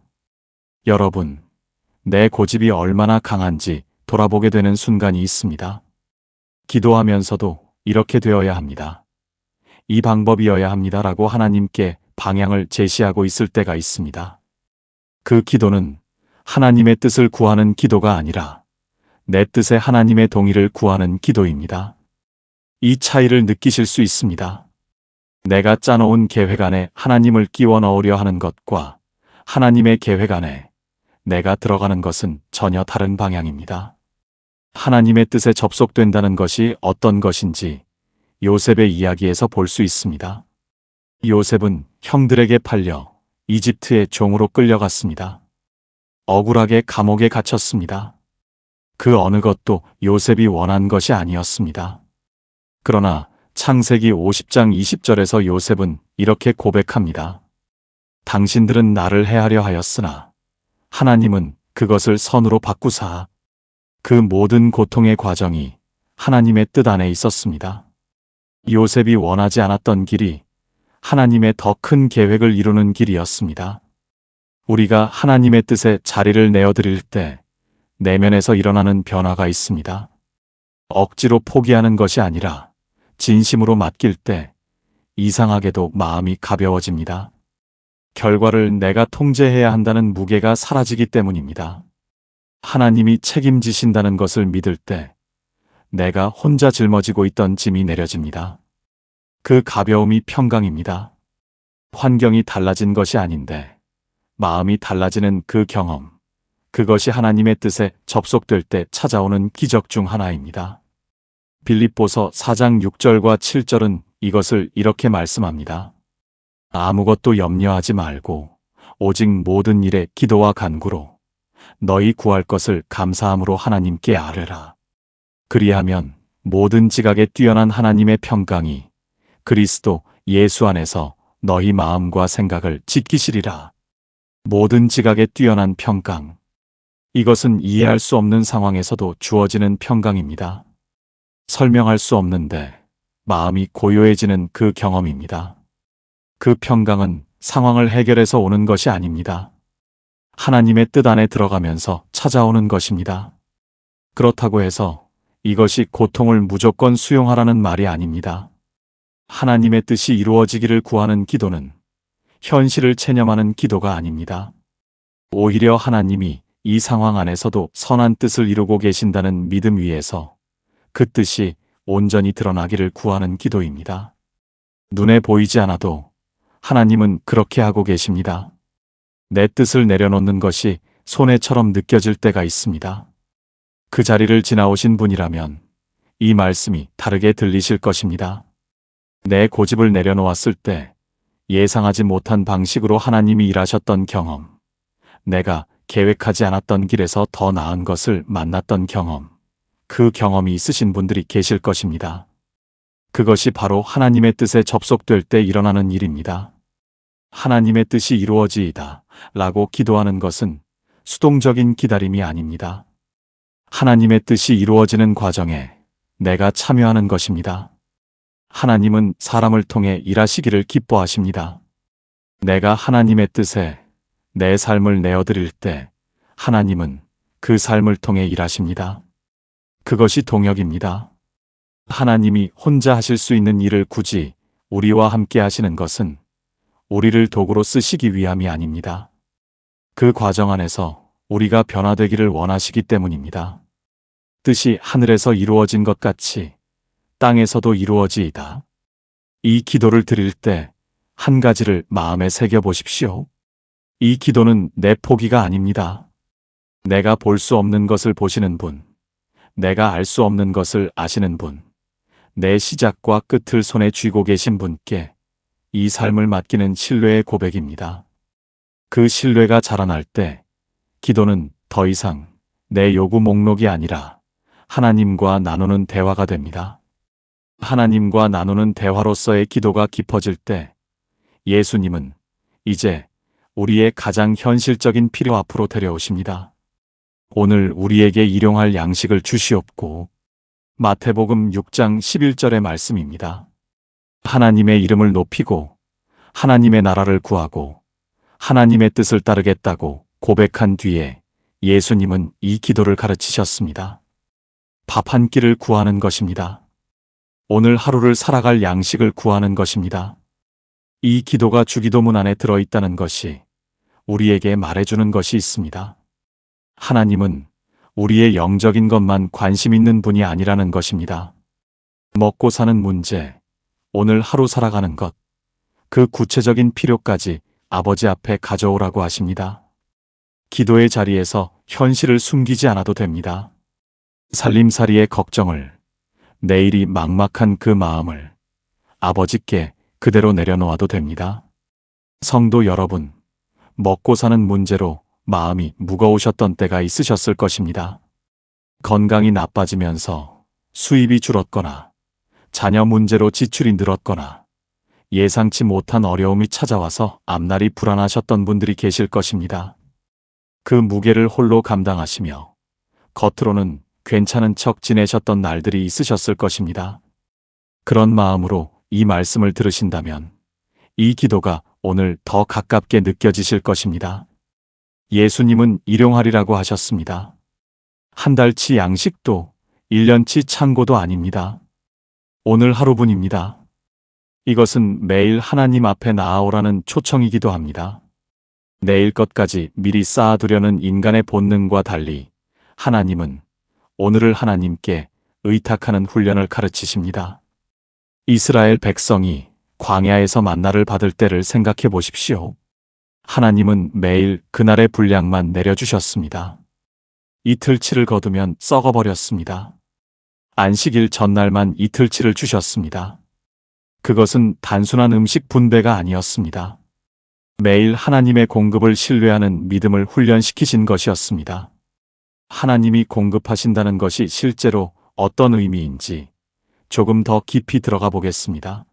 여러분, 내 고집이 얼마나 강한지 돌아보게 되는 순간이 있습니다. 기도하면서도 이렇게 되어야 합니다. 이 방법이어야 합니다라고 하나님께 방향을 제시하고 있을 때가 있습니다. 그 기도는 하나님의 뜻을 구하는 기도가 아니라 내 뜻에 하나님의 동의를 구하는 기도입니다. 이 차이를 느끼실 수 있습니다. 내가 짜놓은 계획 안에 하나님을 끼워 넣으려 하는 것과 하나님의 계획 안에 내가 들어가는 것은 전혀 다른 방향입니다. 하나님의 뜻에 접속된다는 것이 어떤 것인지 요셉의 이야기에서 볼 수 있습니다. 요셉은 형들에게 팔려 이집트의 종으로 끌려갔습니다. 억울하게 감옥에 갇혔습니다. 그 어느 것도 요셉이 원한 것이 아니었습니다. 그러나 창세기 50장 20절에서 요셉은 이렇게 고백합니다. 당신들은 나를 해하려 하였으나 하나님은 그것을 선으로 바꾸사 그 모든 고통의 과정이 하나님의 뜻 안에 있었습니다. 요셉이 원하지 않았던 길이 하나님의 더 큰 계획을 이루는 길이었습니다. 우리가 하나님의 뜻에 자리를 내어드릴 때 내면에서 일어나는 변화가 있습니다. 억지로 포기하는 것이 아니라 진심으로 맡길 때 이상하게도 마음이 가벼워집니다. 결과를 내가 통제해야 한다는 무게가 사라지기 때문입니다. 하나님이 책임지신다는 것을 믿을 때 내가 혼자 짊어지고 있던 짐이 내려집니다. 그 가벼움이 평강입니다. 환경이 달라진 것이 아닌데 마음이 달라지는 그 경험, 그것이 하나님의 뜻에 접속될 때 찾아오는 기적 중 하나입니다. 빌립보서 4장 6절과 7절은 이것을 이렇게 말씀합니다. 아무것도 염려하지 말고 오직 모든 일에 기도와 간구로 너희 구할 것을 감사함으로 하나님께 아뢰라. 그리하면 모든 지각에 뛰어난 하나님의 평강이 그리스도 예수 안에서 너희 마음과 생각을 지키시리라. 모든 지각에 뛰어난 평강. 이것은 이해할 수 없는 상황에서도 주어지는 평강입니다. 설명할 수 없는데 마음이 고요해지는 그 경험입니다. 그 평강은 상황을 해결해서 오는 것이 아닙니다. 하나님의 뜻 안에 들어가면서 찾아오는 것입니다. 그렇다고 해서 이것이 고통을 무조건 수용하라는 말이 아닙니다. 하나님의 뜻이 이루어지기를 구하는 기도는 현실을 체념하는 기도가 아닙니다. 오히려 하나님이 이 상황 안에서도 선한 뜻을 이루고 계신다는 믿음 위에서 그 뜻이 온전히 드러나기를 구하는 기도입니다. 눈에 보이지 않아도 하나님은 그렇게 하고 계십니다. 내 뜻을 내려놓는 것이 손해처럼 느껴질 때가 있습니다. 그 자리를 지나오신 분이라면 이 말씀이 다르게 들리실 것입니다. 내 고집을 내려놓았을 때 예상하지 못한 방식으로 하나님이 일하셨던 경험, 내가 계획하지 않았던 길에서 더 나은 것을 만났던 경험, 그 경험이 있으신 분들이 계실 것입니다. 그것이 바로 하나님의 뜻에 접속될 때 일어나는 일입니다. 하나님의 뜻이 이루어지이다 라고 기도하는 것은 수동적인 기다림이 아닙니다. 하나님의 뜻이 이루어지는 과정에 내가 참여하는 것입니다. 하나님은 사람을 통해 일하시기를 기뻐하십니다. 내가 하나님의 뜻에 내 삶을 내어드릴 때 하나님은 그 삶을 통해 일하십니다. 그것이 동역입니다. 하나님이 혼자 하실 수 있는 일을 굳이 우리와 함께 하시는 것은 우리를 도구로 쓰시기 위함이 아닙니다. 그 과정 안에서 우리가 변화되기를 원하시기 때문입니다. 뜻이 하늘에서 이루어진 것 같이 땅에서도 이루어지이다. 이 기도를 드릴 때 한 가지를 마음에 새겨 보십시오. 이 기도는 내 포기가 아닙니다. 내가 볼 수 없는 것을 보시는 분, 내가 알 수 없는 것을 아시는 분, 내 시작과 끝을 손에 쥐고 계신 분께 이 삶을 맡기는 신뢰의 고백입니다. 그 신뢰가 자라날 때 기도는 더 이상 내 요구 목록이 아니라 하나님과 나누는 대화가 됩니다. 하나님과 나누는 대화로서의 기도가 깊어질 때 예수님은 이제 우리의 가장 현실적인 필요 앞으로 데려오십니다. 오늘 우리에게 일용할 양식을 주시옵고. 마태복음 6장 11절의 말씀입니다. 하나님의 이름을 높이고 하나님의 나라를 구하고 하나님의 뜻을 따르겠다고 고백한 뒤에 예수님은 이 기도를 가르치셨습니다. 밥 한 끼를 구하는 것입니다. 오늘 하루를 살아갈 양식을 구하는 것입니다. 이 기도가 주기도문 안에 들어있다는 것이 우리에게 말해주는 것이 있습니다. 하나님은 우리의 영적인 것만 관심 있는 분이 아니라는 것입니다. 먹고 사는 문제, 오늘 하루 살아가는 것, 그 구체적인 필요까지 아버지 앞에 가져오라고 하십니다. 기도의 자리에서 현실을 숨기지 않아도 됩니다. 살림살이의 걱정을, 내일이 막막한 그 마음을 아버지께 그대로 내려놓아도 됩니다. 성도 여러분, 먹고 사는 문제로 마음이 무거우셨던 때가 있으셨을 것입니다. 건강이 나빠지면서 수입이 줄었거나 자녀 문제로 지출이 늘었거나 예상치 못한 어려움이 찾아와서 앞날이 불안하셨던 분들이 계실 것입니다. 그 무게를 홀로 감당하시며 겉으로는 괜찮은 척 지내셨던 날들이 있으셨을 것입니다. 그런 마음으로 이 말씀을 들으신다면 이 기도가 오늘 더 가깝게 느껴지실 것입니다. 예수님은 일용하리라고 하셨습니다. 한 달치 양식도 1년치 창고도 아닙니다. 오늘 하루분입니다. 이것은 매일 하나님 앞에 나아오라는 초청이기도 합니다. 내일 것까지 미리 쌓아두려는 인간의 본능과 달리 하나님은 오늘을 하나님께 의탁하는 훈련을 가르치십니다. 이스라엘 백성이 광야에서 만나를 받을 때를 생각해 보십시오. 하나님은 매일 그날의 분량만 내려주셨습니다. 이틀치를 거두면 썩어버렸습니다. 안식일 전날만 이틀치를 주셨습니다. 그것은 단순한 음식 분배가 아니었습니다. 매일 하나님의 공급을 신뢰하는 믿음을 훈련시키신 것이었습니다. 하나님이 공급하신다는 것이 실제로 어떤 의미인지 조금 더 깊이 들어가 보겠습니다.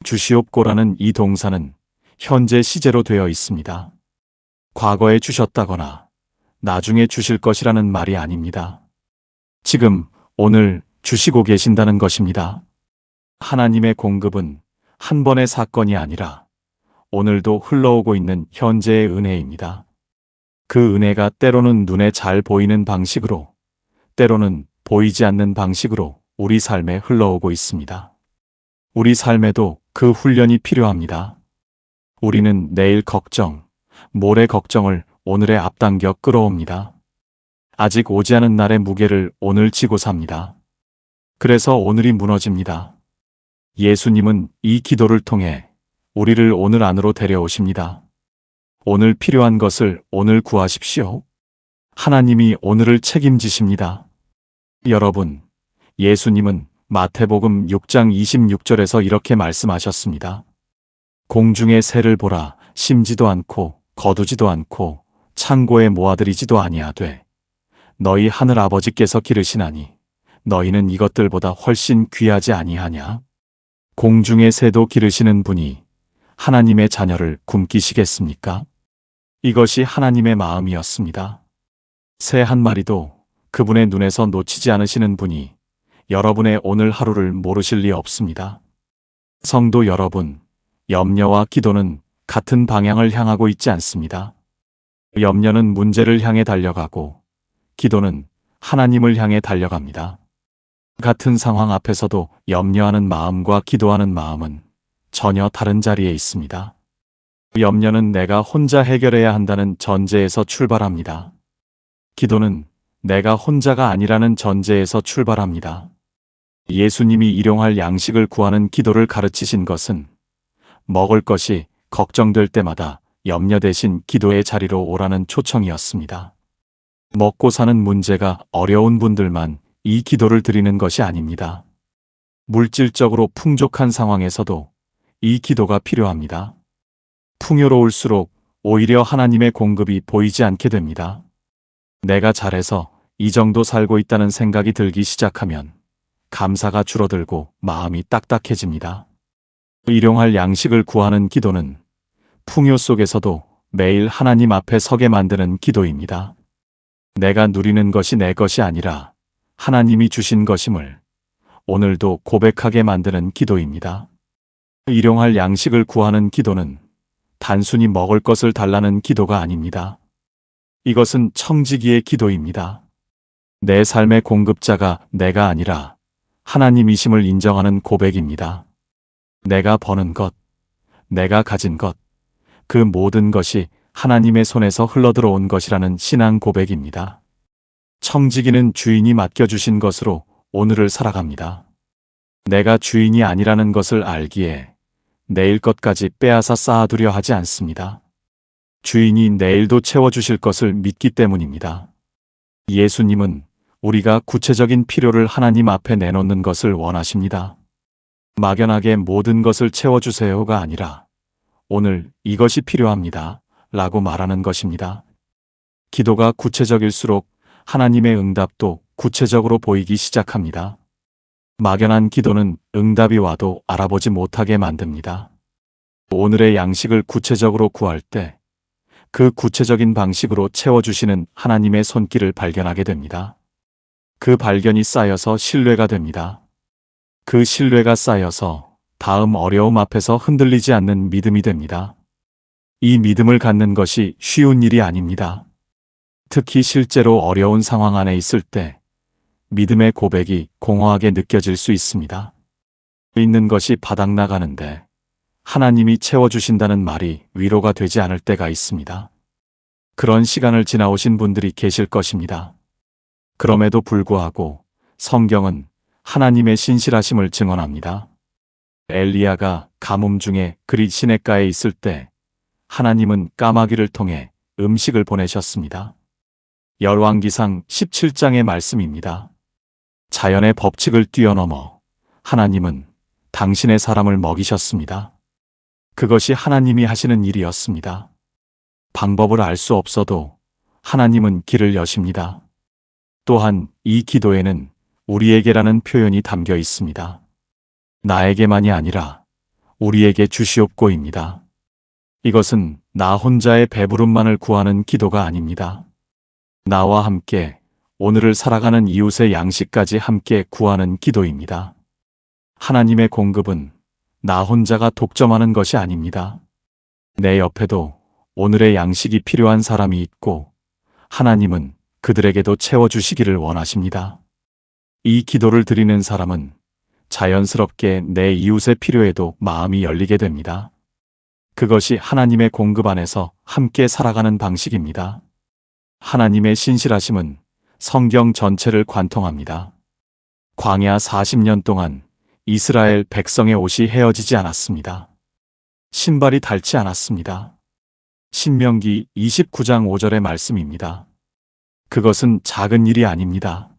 주시옵고라는 이 동사는 현재 시제로 되어 있습니다. 과거에 주셨다거나 나중에 주실 것이라는 말이 아닙니다. 지금, 오늘 주시고 계신다는 것입니다. 하나님의 공급은 한 번의 사건이 아니라 오늘도 흘러오고 있는 현재의 은혜입니다. 그 은혜가 때로는 눈에 잘 보이는 방식으로, 때로는 보이지 않는 방식으로 우리 삶에 흘러오고 있습니다. 우리 삶에도 그 훈련이 필요합니다. 우리는 내일 걱정, 모레 걱정을 오늘에 앞당겨 끌어옵니다. 아직 오지 않은 날의 무게를 오늘 지고 삽니다. 그래서 오늘이 무너집니다. 예수님은 이 기도를 통해 우리를 오늘 안으로 데려오십니다. 오늘 필요한 것을 오늘 구하십시오. 하나님이 오늘을 책임지십니다. 여러분, 예수님은 마태복음 6장 26절에서 이렇게 말씀하셨습니다. 공중의 새를 보라, 심지도 않고 거두지도 않고 창고에 모아들이지도 아니하되 너희 하늘 아버지께서 기르시나니 너희는 이것들보다 훨씬 귀하지 아니하냐? 공중의 새도 기르시는 분이 하나님의 자녀를 굶기시겠습니까? 이것이 하나님의 마음이었습니다. 새 한 마리도 그분의 눈에서 놓치지 않으시는 분이 여러분의 오늘 하루를 모르실 리 없습니다. 성도 여러분, 염려와 기도는 같은 방향을 향하고 있지 않습니다. 염려는 문제를 향해 달려가고 기도는 하나님을 향해 달려갑니다. 같은 상황 앞에서도 염려하는 마음과 기도하는 마음은 전혀 다른 자리에 있습니다. 염려는 내가 혼자 해결해야 한다는 전제에서 출발합니다. 기도는 내가 혼자가 아니라는 전제에서 출발합니다. 예수님이 일용할 양식을 구하는 기도를 가르치신 것은 먹을 것이 걱정될 때마다 염려 대신 기도의 자리로 오라는 초청이었습니다. 먹고 사는 문제가 어려운 분들만 이 기도를 드리는 것이 아닙니다. 물질적으로 풍족한 상황에서도 이 기도가 필요합니다. 풍요로울수록 오히려 하나님의 공급이 보이지 않게 됩니다. 내가 잘해서 이 정도 살고 있다는 생각이 들기 시작하면 감사가 줄어들고 마음이 딱딱해집니다. 일용할 양식을 구하는 기도는 풍요 속에서도 매일 하나님 앞에 서게 만드는 기도입니다. 내가 누리는 것이 내 것이 아니라 하나님이 주신 것임을 오늘도 고백하게 만드는 기도입니다. 일용할 양식을 구하는 기도는 단순히 먹을 것을 달라는 기도가 아닙니다. 이것은 청지기의 기도입니다. 내 삶의 공급자가 내가 아니라 하나님이심을 인정하는 고백입니다. 내가 버는 것, 내가 가진 것, 그 모든 것이 하나님의 손에서 흘러들어온 것이라는 신앙 고백입니다. 청지기는 주인이 맡겨주신 것으로 오늘을 살아갑니다. 내가 주인이 아니라는 것을 알기에 내일 것까지 빼앗아 쌓아두려 하지 않습니다. 주인이 내일도 채워주실 것을 믿기 때문입니다. 예수님은 우리가 구체적인 필요를 하나님 앞에 내놓는 것을 원하십니다. 막연하게 모든 것을 채워주세요가 아니라 오늘 이것이 필요합니다 라고 말하는 것입니다. 기도가 구체적일수록 하나님의 응답도 구체적으로 보이기 시작합니다. 막연한 기도는 응답이 와도 알아보지 못하게 만듭니다. 오늘의 양식을 구체적으로 구할 때 그 구체적인 방식으로 채워주시는 하나님의 손길을 발견하게 됩니다. 그 발견이 쌓여서 신뢰가 됩니다. 그 신뢰가 쌓여서 다음 어려움 앞에서 흔들리지 않는 믿음이 됩니다. 이 믿음을 갖는 것이 쉬운 일이 아닙니다. 특히 실제로 어려운 상황 안에 있을 때 믿음의 고백이 공허하게 느껴질 수 있습니다. 있는 것이 바닥나가는데 하나님이 채워주신다는 말이 위로가 되지 않을 때가 있습니다. 그런 시간을 지나오신 분들이 계실 것입니다. 그럼에도 불구하고 성경은 하나님의 신실하심을 증언합니다. 엘리야가 가뭄 중에 그릿 시냇가에 있을 때 하나님은 까마귀를 통해 음식을 보내셨습니다. 열왕기상 17장의 말씀입니다. 자연의 법칙을 뛰어넘어 하나님은 당신의 사람을 먹이셨습니다. 그것이 하나님이 하시는 일이었습니다. 방법을 알 수 없어도 하나님은 길을 여십니다. 또한 이 기도에는 우리에게라는 표현이 담겨 있습니다. 나에게만이 아니라 우리에게 주시옵고입니다. 이것은 나 혼자의 배부름만을 구하는 기도가 아닙니다. 나와 함께 오늘을 살아가는 이웃의 양식까지 함께 구하는 기도입니다. 하나님의 공급은 나 혼자가 독점하는 것이 아닙니다. 내 옆에도 오늘의 양식이 필요한 사람이 있고 하나님은 그들에게도 채워주시기를 원하십니다. 이 기도를 드리는 사람은 자연스럽게 내 이웃의 필요에도 마음이 열리게 됩니다. 그것이 하나님의 공급 안에서 함께 살아가는 방식입니다. 하나님의 신실하심은 성경 전체를 관통합니다. 광야 40년 동안 이스라엘 백성의 옷이 헤어지지 않았습니다. 신발이 닳지 않았습니다. 신명기 29장 5절의 말씀입니다. 그것은 작은 일이 아닙니다.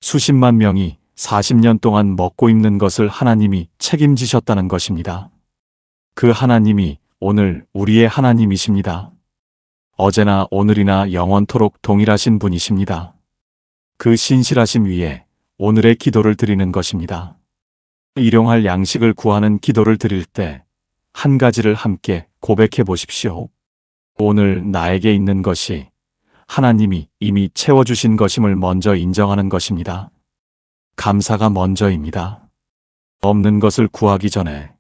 수십만 명이 40년 동안 먹고 입는 것을 하나님이 책임지셨다는 것입니다. 그 하나님이 오늘 우리의 하나님이십니다. 어제나 오늘이나 영원토록 동일하신 분이십니다. 그 신실하심 위에 오늘의 기도를 드리는 것입니다. 일용할 양식을 구하는 기도를 드릴 때 한 가지를 함께 고백해 보십시오. 오늘 나에게 있는 것이 하나님이 이미 채워주신 것임을 먼저 인정하는 것입니다. 감사가 먼저입니다. 없는 것을 구하기 전에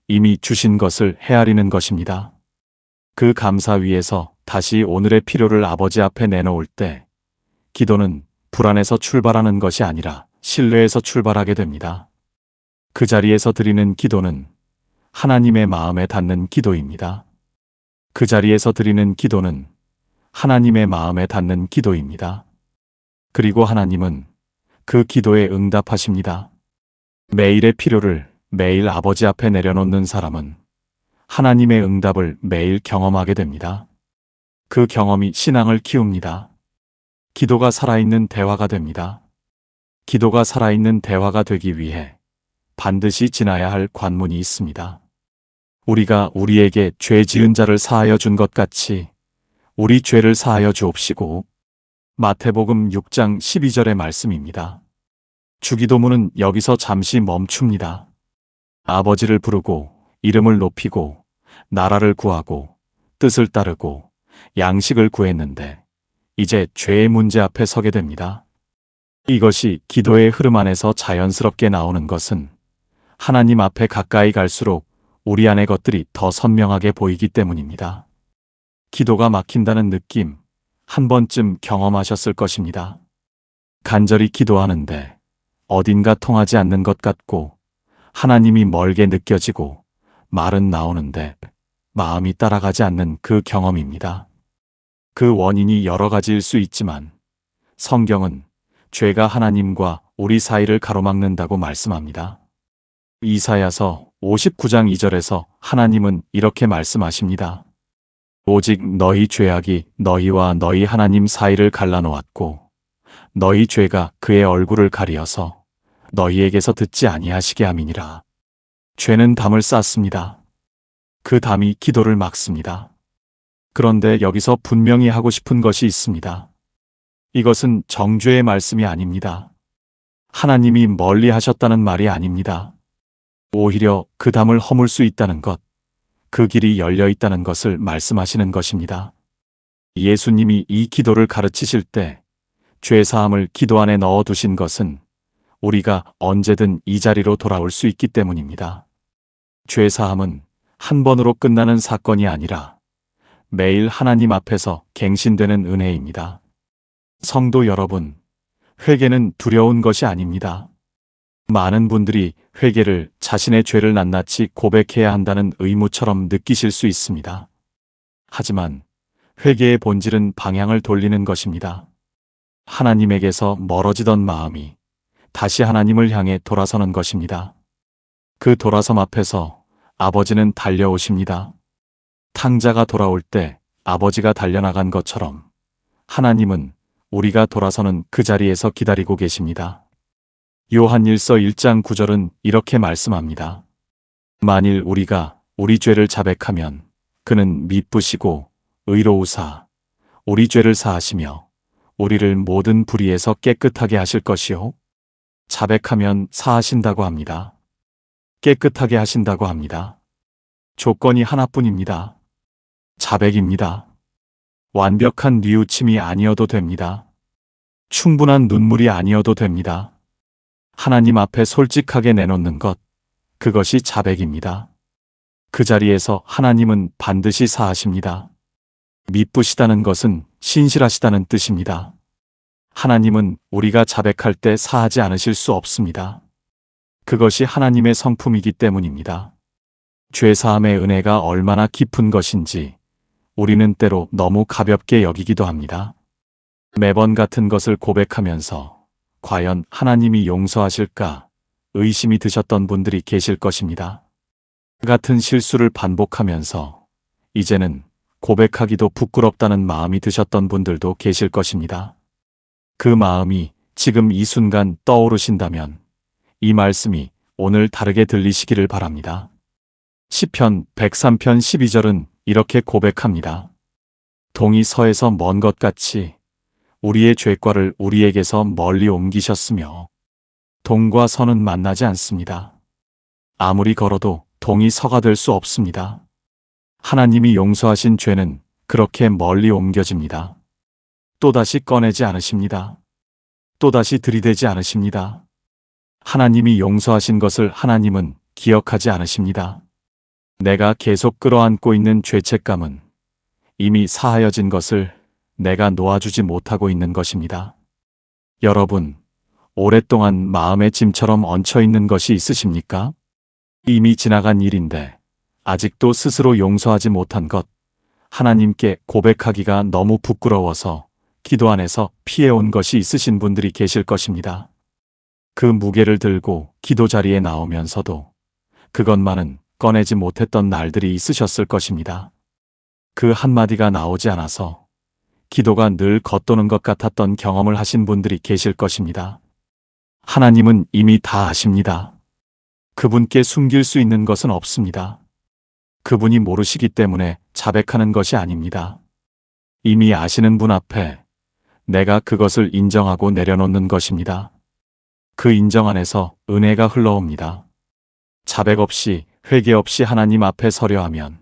이미 주신 것을 헤아리는 것입니다. 그 감사 위에서 다시 오늘의 필요를 아버지 앞에 내놓을 때 기도는 불안에서 출발하는 것이 아니라 신뢰에서 출발하게 됩니다. 그 자리에서 드리는 기도는 하나님의 마음에 닿는 기도입니다. 그 자리에서 드리는 기도는 하나님의 마음에 닿는 기도입니다. 그리고 하나님은 그 기도에 응답하십니다. 매일의 필요를 매일 아버지 앞에 내려놓는 사람은 하나님의 응답을 매일 경험하게 됩니다. 그 경험이 신앙을 키웁니다. 기도가 살아있는 대화가 됩니다. 기도가 살아있는 대화가 되기 위해 반드시 지나야 할 관문이 있습니다. 우리가 우리에게 죄 지은 자를 사하여 준 것 같이 우리 죄를 사하여 주옵시고. 마태복음 6장 12절의 말씀입니다. 주기도문은 여기서 잠시 멈춥니다. 아버지를 부르고 이름을 높이고 나라를 구하고 뜻을 따르고 양식을 구했는데 이제 죄의 문제 앞에 서게 됩니다. 이것이 기도의 흐름 안에서 자연스럽게 나오는 것은 하나님 앞에 가까이 갈수록 우리 안의 것들이 더 선명하게 보이기 때문입니다. 기도가 막힌다는 느낌 한 번쯤 경험하셨을 것입니다. 간절히 기도하는데 어딘가 통하지 않는 것 같고 하나님이 멀게 느껴지고 말은 나오는데 마음이 따라가지 않는 그 경험입니다. 그 원인이 여러 가지일 수 있지만 성경은 죄가 하나님과 우리 사이를 가로막는다고 말씀합니다. 이사야서 59장 2절에서 하나님은 이렇게 말씀하십니다. 오직 너희 죄악이 너희와 너희 하나님 사이를 갈라놓았고 너희 죄가 그의 얼굴을 가리어서 너희에게서 듣지 아니하시게 함이니라. 죄는 담을 쌓습니다. 그 담이 기도를 막습니다. 그런데 여기서 분명히 하고 싶은 것이 있습니다. 이것은 정죄의 말씀이 아닙니다. 하나님이 멀리 하셨다는 말이 아닙니다. 오히려 그 담을 허물 수 있다는 것, 그 길이 열려 있다는 것을 말씀하시는 것입니다. 예수님이 이 기도를 가르치실 때 죄사함을 기도 안에 넣어두신 것은 우리가 언제든 이 자리로 돌아올 수 있기 때문입니다. 죄사함은 한 번으로 끝나는 사건이 아니라 매일 하나님 앞에서 갱신되는 은혜입니다. 성도 여러분, 회개는 두려운 것이 아닙니다. 많은 분들이 회개를 자신의 죄를 낱낱이 고백해야 한다는 의무처럼 느끼실 수 있습니다. 하지만 회개의 본질은 방향을 돌리는 것입니다. 하나님에게서 멀어지던 마음이 다시 하나님을 향해 돌아서는 것입니다. 그 돌아섬 앞에서 아버지는 달려오십니다. 탕자가 돌아올 때 아버지가 달려나간 것처럼 하나님은 우리가 돌아서는 그 자리에서 기다리고 계십니다. 요한일서 1장 9절은 이렇게 말씀합니다. 만일 우리가 우리 죄를 자백하면 그는 미쁘시고 의로우사 우리 죄를 사하시며 우리를 모든 불의에서 깨끗하게 하실 것이요. 자백하면 사하신다고 합니다. 깨끗하게 하신다고 합니다. 조건이 하나뿐입니다. 자백입니다. 완벽한 뉘우침이 아니어도 됩니다. 충분한 눈물이 아니어도 됩니다. 하나님 앞에 솔직하게 내놓는 것, 그것이 자백입니다. 그 자리에서 하나님은 반드시 사하십니다. 미쁘시다는 것은 신실하시다는 뜻입니다. 하나님은 우리가 자백할 때 사하지 않으실 수 없습니다. 그것이 하나님의 성품이기 때문입니다. 죄사함의 은혜가 얼마나 깊은 것인지 우리는 때로 너무 가볍게 여기기도 합니다. 매번 같은 것을 고백하면서 과연 하나님이 용서하실까 의심이 드셨던 분들이 계실 것입니다. 같은 실수를 반복하면서 이제는 고백하기도 부끄럽다는 마음이 드셨던 분들도 계실 것입니다. 그 마음이 지금 이 순간 떠오르신다면 이 말씀이 오늘 다르게 들리시기를 바랍니다. 시편 103편 12절은 이렇게 고백합니다. 동이 서에서 먼 것 같이 우리의 죄과를 우리에게서 멀리 옮기셨으며 동과 서는 만나지 않습니다. 아무리 걸어도 동이 서가 될 수 없습니다. 하나님이 용서하신 죄는 그렇게 멀리 옮겨집니다. 또다시 꺼내지 않으십니다. 또다시 들이대지 않으십니다. 하나님이 용서하신 것을 하나님은 기억하지 않으십니다. 내가 계속 끌어안고 있는 죄책감은 이미 사하여진 것을 내가 놓아주지 못하고 있는 것입니다. 여러분, 오랫동안 마음의 짐처럼 얹혀 있는 것이 있으십니까? 이미 지나간 일인데 아직도 스스로 용서하지 못한 것, 하나님께 고백하기가 너무 부끄러워서 기도 안에서 피해온 것이 있으신 분들이 계실 것입니다. 그 무게를 들고 기도 자리에 나오면서도 그것만은 꺼내지 못했던 날들이 있으셨을 것입니다. 그 한마디가 나오지 않아서 기도가 늘 겉도는 것 같았던 경험을 하신 분들이 계실 것입니다. 하나님은 이미 다 아십니다. 그분께 숨길 수 있는 것은 없습니다. 그분이 모르시기 때문에 자백하는 것이 아닙니다. 이미 아시는 분 앞에 내가 그것을 인정하고 내려놓는 것입니다. 그 인정 안에서 은혜가 흘러옵니다. 자백 없이 회개 없이 하나님 앞에 서려 하면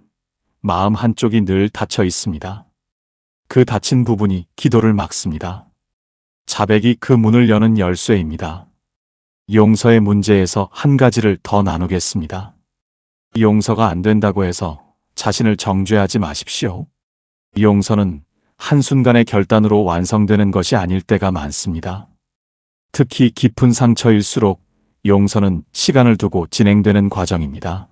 마음 한쪽이 늘 닫혀 있습니다. 그 닫힌 부분이 기도를 막습니다. 자백이 그 문을 여는 열쇠입니다. 용서의 문제에서 한 가지를 더 나누겠습니다. 용서가 안 된다고 해서 자신을 정죄하지 마십시오. 용서는 한순간의 결단으로 완성되는 것이 아닐 때가 많습니다. 특히 깊은 상처일수록 용서는 시간을 두고 진행되는 과정입니다.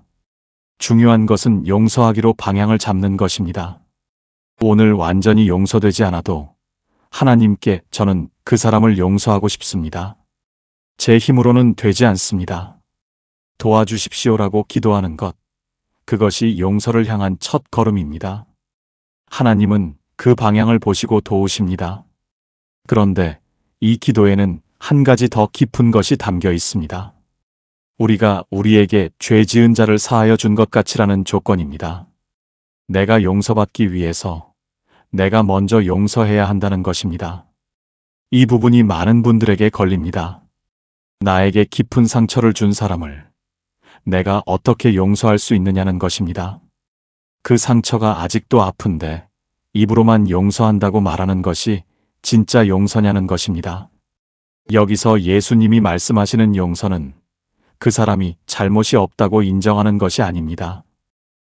중요한 것은 용서하기로 방향을 잡는 것입니다. 오늘 완전히 용서되지 않아도 하나님께 저는 그 사람을 용서하고 싶습니다. 제 힘으로는 되지 않습니다. 도와주십시오라고 기도하는 것, 그것이 용서를 향한 첫 걸음입니다. 하나님은 그 방향을 보시고 도우십니다. 그런데 이 기도에는 한 가지 더 깊은 것이 담겨 있습니다. 우리가 우리에게 죄 지은 자를 사하여 준 것 같이라는 조건입니다. 내가 용서받기 위해서 내가 먼저 용서해야 한다는 것입니다. 이 부분이 많은 분들에게 걸립니다. 나에게 깊은 상처를 준 사람을 내가 어떻게 용서할 수 있느냐는 것입니다. 그 상처가 아직도 아픈데 입으로만 용서한다고 말하는 것이 진짜 용서냐는 것입니다. 여기서 예수님이 말씀하시는 용서는 그 사람이 잘못이 없다고 인정하는 것이 아닙니다.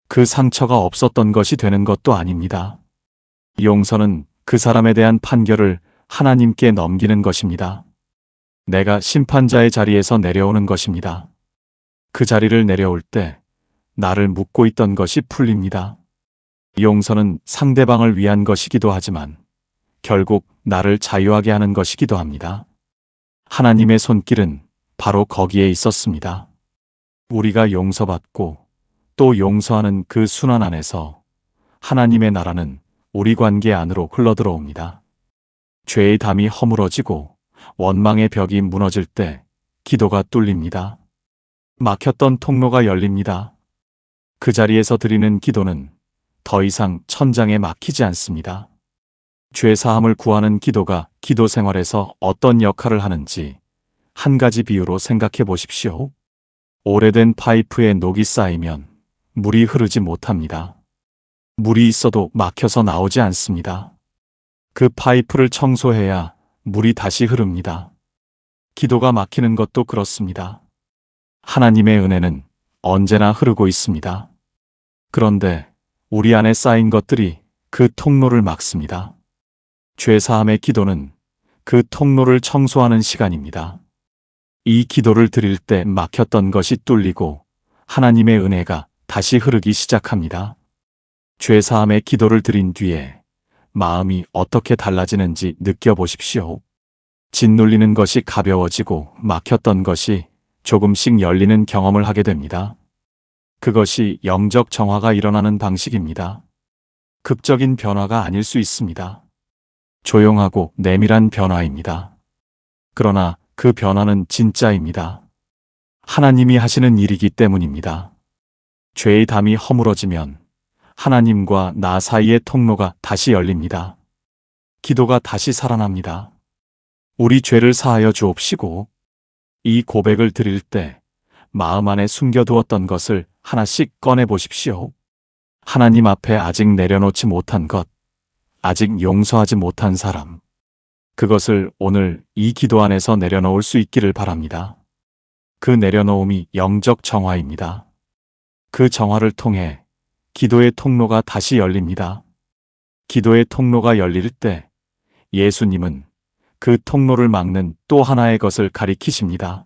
그 상처가 없었던 것이 되는 것도 아닙니다. 용서는 그 사람에 대한 판결을 하나님께 넘기는 것입니다. 내가 심판자의 자리에서 내려오는 것입니다. 그 자리를 내려올 때 나를 묶고 있던 것이 풀립니다. 용서는 상대방을 위한 것이기도 하지만 결국 나를 자유하게 하는 것이기도 합니다. 하나님의 손길은 바로 거기에 있었습니다. 우리가 용서받고 또 용서하는 그 순환 안에서 하나님의 나라는 우리 관계 안으로 흘러들어옵니다. 죄의 담이 허물어지고 원망의 벽이 무너질 때 기도가 뚫립니다. 막혔던 통로가 열립니다. 그 자리에서 드리는 기도는 더 이상 천장에 막히지 않습니다. 죄 사함을 구하는 기도가 기도 생활에서 어떤 역할을 하는지 한 가지 비유로 생각해 보십시오. 오래된 파이프에 녹이 쌓이면 물이 흐르지 못합니다. 물이 있어도 막혀서 나오지 않습니다. 그 파이프를 청소해야 물이 다시 흐릅니다. 기도가 막히는 것도 그렇습니다. 하나님의 은혜는 언제나 흐르고 있습니다. 그런데 우리 안에 쌓인 것들이 그 통로를 막습니다. 죄사함의 기도는 그 통로를 청소하는 시간입니다. 이 기도를 드릴 때 막혔던 것이 뚫리고 하나님의 은혜가 다시 흐르기 시작합니다. 죄사함의 기도를 드린 뒤에 마음이 어떻게 달라지는지 느껴보십시오. 짓눌리는 것이 가벼워지고 막혔던 것이 조금씩 열리는 경험을 하게 됩니다. 그것이 영적 정화가 일어나는 방식입니다. 극적인 변화가 아닐 수 있습니다. 조용하고 내밀한 변화입니다. 그러나 그 변화는 진짜입니다. 하나님이 하시는 일이기 때문입니다. 죄의 담이 허물어지면 하나님과 나 사이의 통로가 다시 열립니다. 기도가 다시 살아납니다. 우리 죄를 사하여 주옵시고 이 고백을 드릴 때 마음 안에 숨겨두었던 것을 하나씩 꺼내 보십시오. 하나님 앞에 아직 내려놓지 못한 것, 아직 용서하지 못한 사람, 그것을 오늘 이 기도 안에서 내려놓을 수 있기를 바랍니다. 그 내려놓음이 영적 정화입니다. 그 정화를 통해 기도의 통로가 다시 열립니다. 기도의 통로가 열릴 때 예수님은 그 통로를 막는 또 하나의 것을 가리키십니다.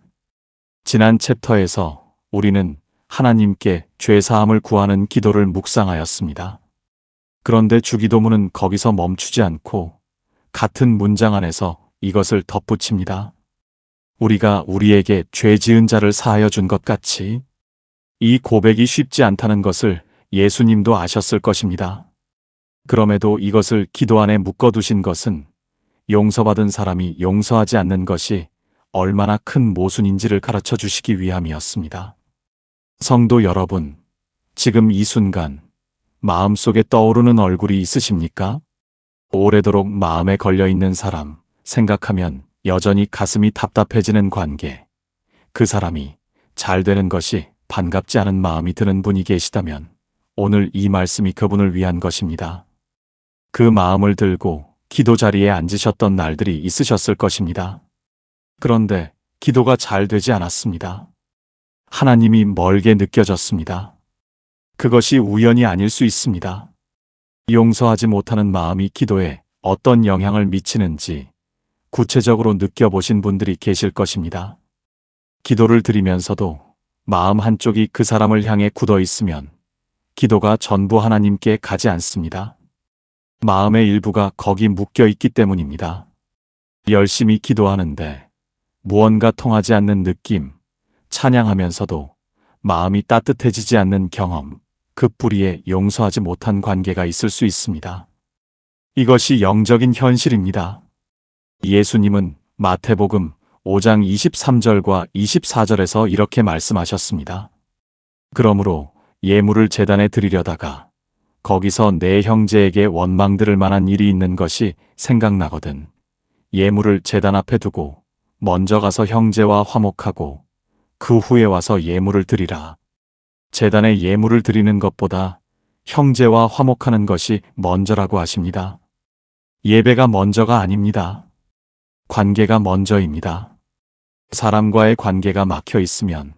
지난 챕터에서 우리는 하나님께 죄사함을 구하는 기도를 묵상하였습니다. 그런데 주기도문은 거기서 멈추지 않고 같은 문장 안에서 이것을 덧붙입니다. 우리가 우리에게 죄 지은 자를 사하여 준 것 같이. 이 고백이 쉽지 않다는 것을 예수님도 아셨을 것입니다. 그럼에도 이것을 기도 안에 묶어두신 것은 용서받은 사람이 용서하지 않는 것이 얼마나 큰 모순인지를 가르쳐 주시기 위함이었습니다. 성도 여러분, 지금 이 순간 마음속에 떠오르는 얼굴이 있으십니까? 오래도록 마음에 걸려있는 사람, 생각하면 여전히 가슴이 답답해지는 관계, 그 사람이 잘 되는 것이 반갑지 않은 마음이 드는 분이 계시다면 오늘 이 말씀이 그분을 위한 것입니다. 그 마음을 들고 기도 자리에 앉으셨던 날들이 있으셨을 것입니다. 그런데 기도가 잘 되지 않았습니다. 하나님이 멀게 느껴졌습니다. 그것이 우연이 아닐 수 있습니다. 용서하지 못하는 마음이 기도에 어떤 영향을 미치는지 구체적으로 느껴보신 분들이 계실 것입니다. 기도를 드리면서도 마음 한쪽이 그 사람을 향해 굳어 있으면 기도가 전부 하나님께 가지 않습니다. 마음의 일부가 거기 묶여 있기 때문입니다. 열심히 기도하는데 무언가 통하지 않는 느낌, 찬양하면서도 마음이 따뜻해지지 않는 경험, 그 뿌리에 용서하지 못한 관계가 있을 수 있습니다. 이것이 영적인 현실입니다. 예수님은 마태복음 5장 23절과 24절에서 이렇게 말씀하셨습니다. 그러므로 예물을 제단에 드리려다가 거기서 내 형제에게 원망 들을 만한 일이 있는 것이 생각나거든 예물을 제단 앞에 두고 먼저 가서 형제와 화목하고 그 후에 와서 예물을 드리라. 제단에 예물을 드리는 것보다 형제와 화목하는 것이 먼저라고 하십니다. 예배가 먼저가 아닙니다. 관계가 먼저입니다. 사람과의 관계가 막혀 있으면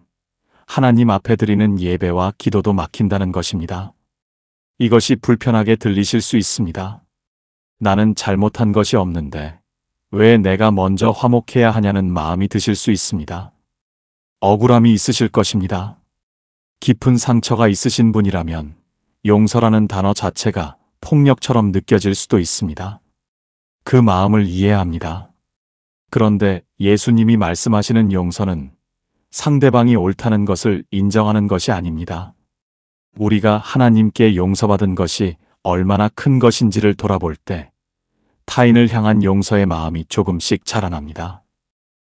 하나님 앞에 드리는 예배와 기도도 막힌다는 것입니다. 이것이 불편하게 들리실 수 있습니다. 나는 잘못한 것이 없는데 왜 내가 먼저 화목해야 하냐는 마음이 드실 수 있습니다. 억울함이 있으실 것입니다. 깊은 상처가 있으신 분이라면 용서라는 단어 자체가 폭력처럼 느껴질 수도 있습니다. 그 마음을 이해합니다. 그런데 예수님이 말씀하시는 용서는 상대방이 옳다는 것을 인정하는 것이 아닙니다. 우리가 하나님께 용서받은 것이 얼마나 큰 것인지를 돌아볼 때 타인을 향한 용서의 마음이 조금씩 자라납니다.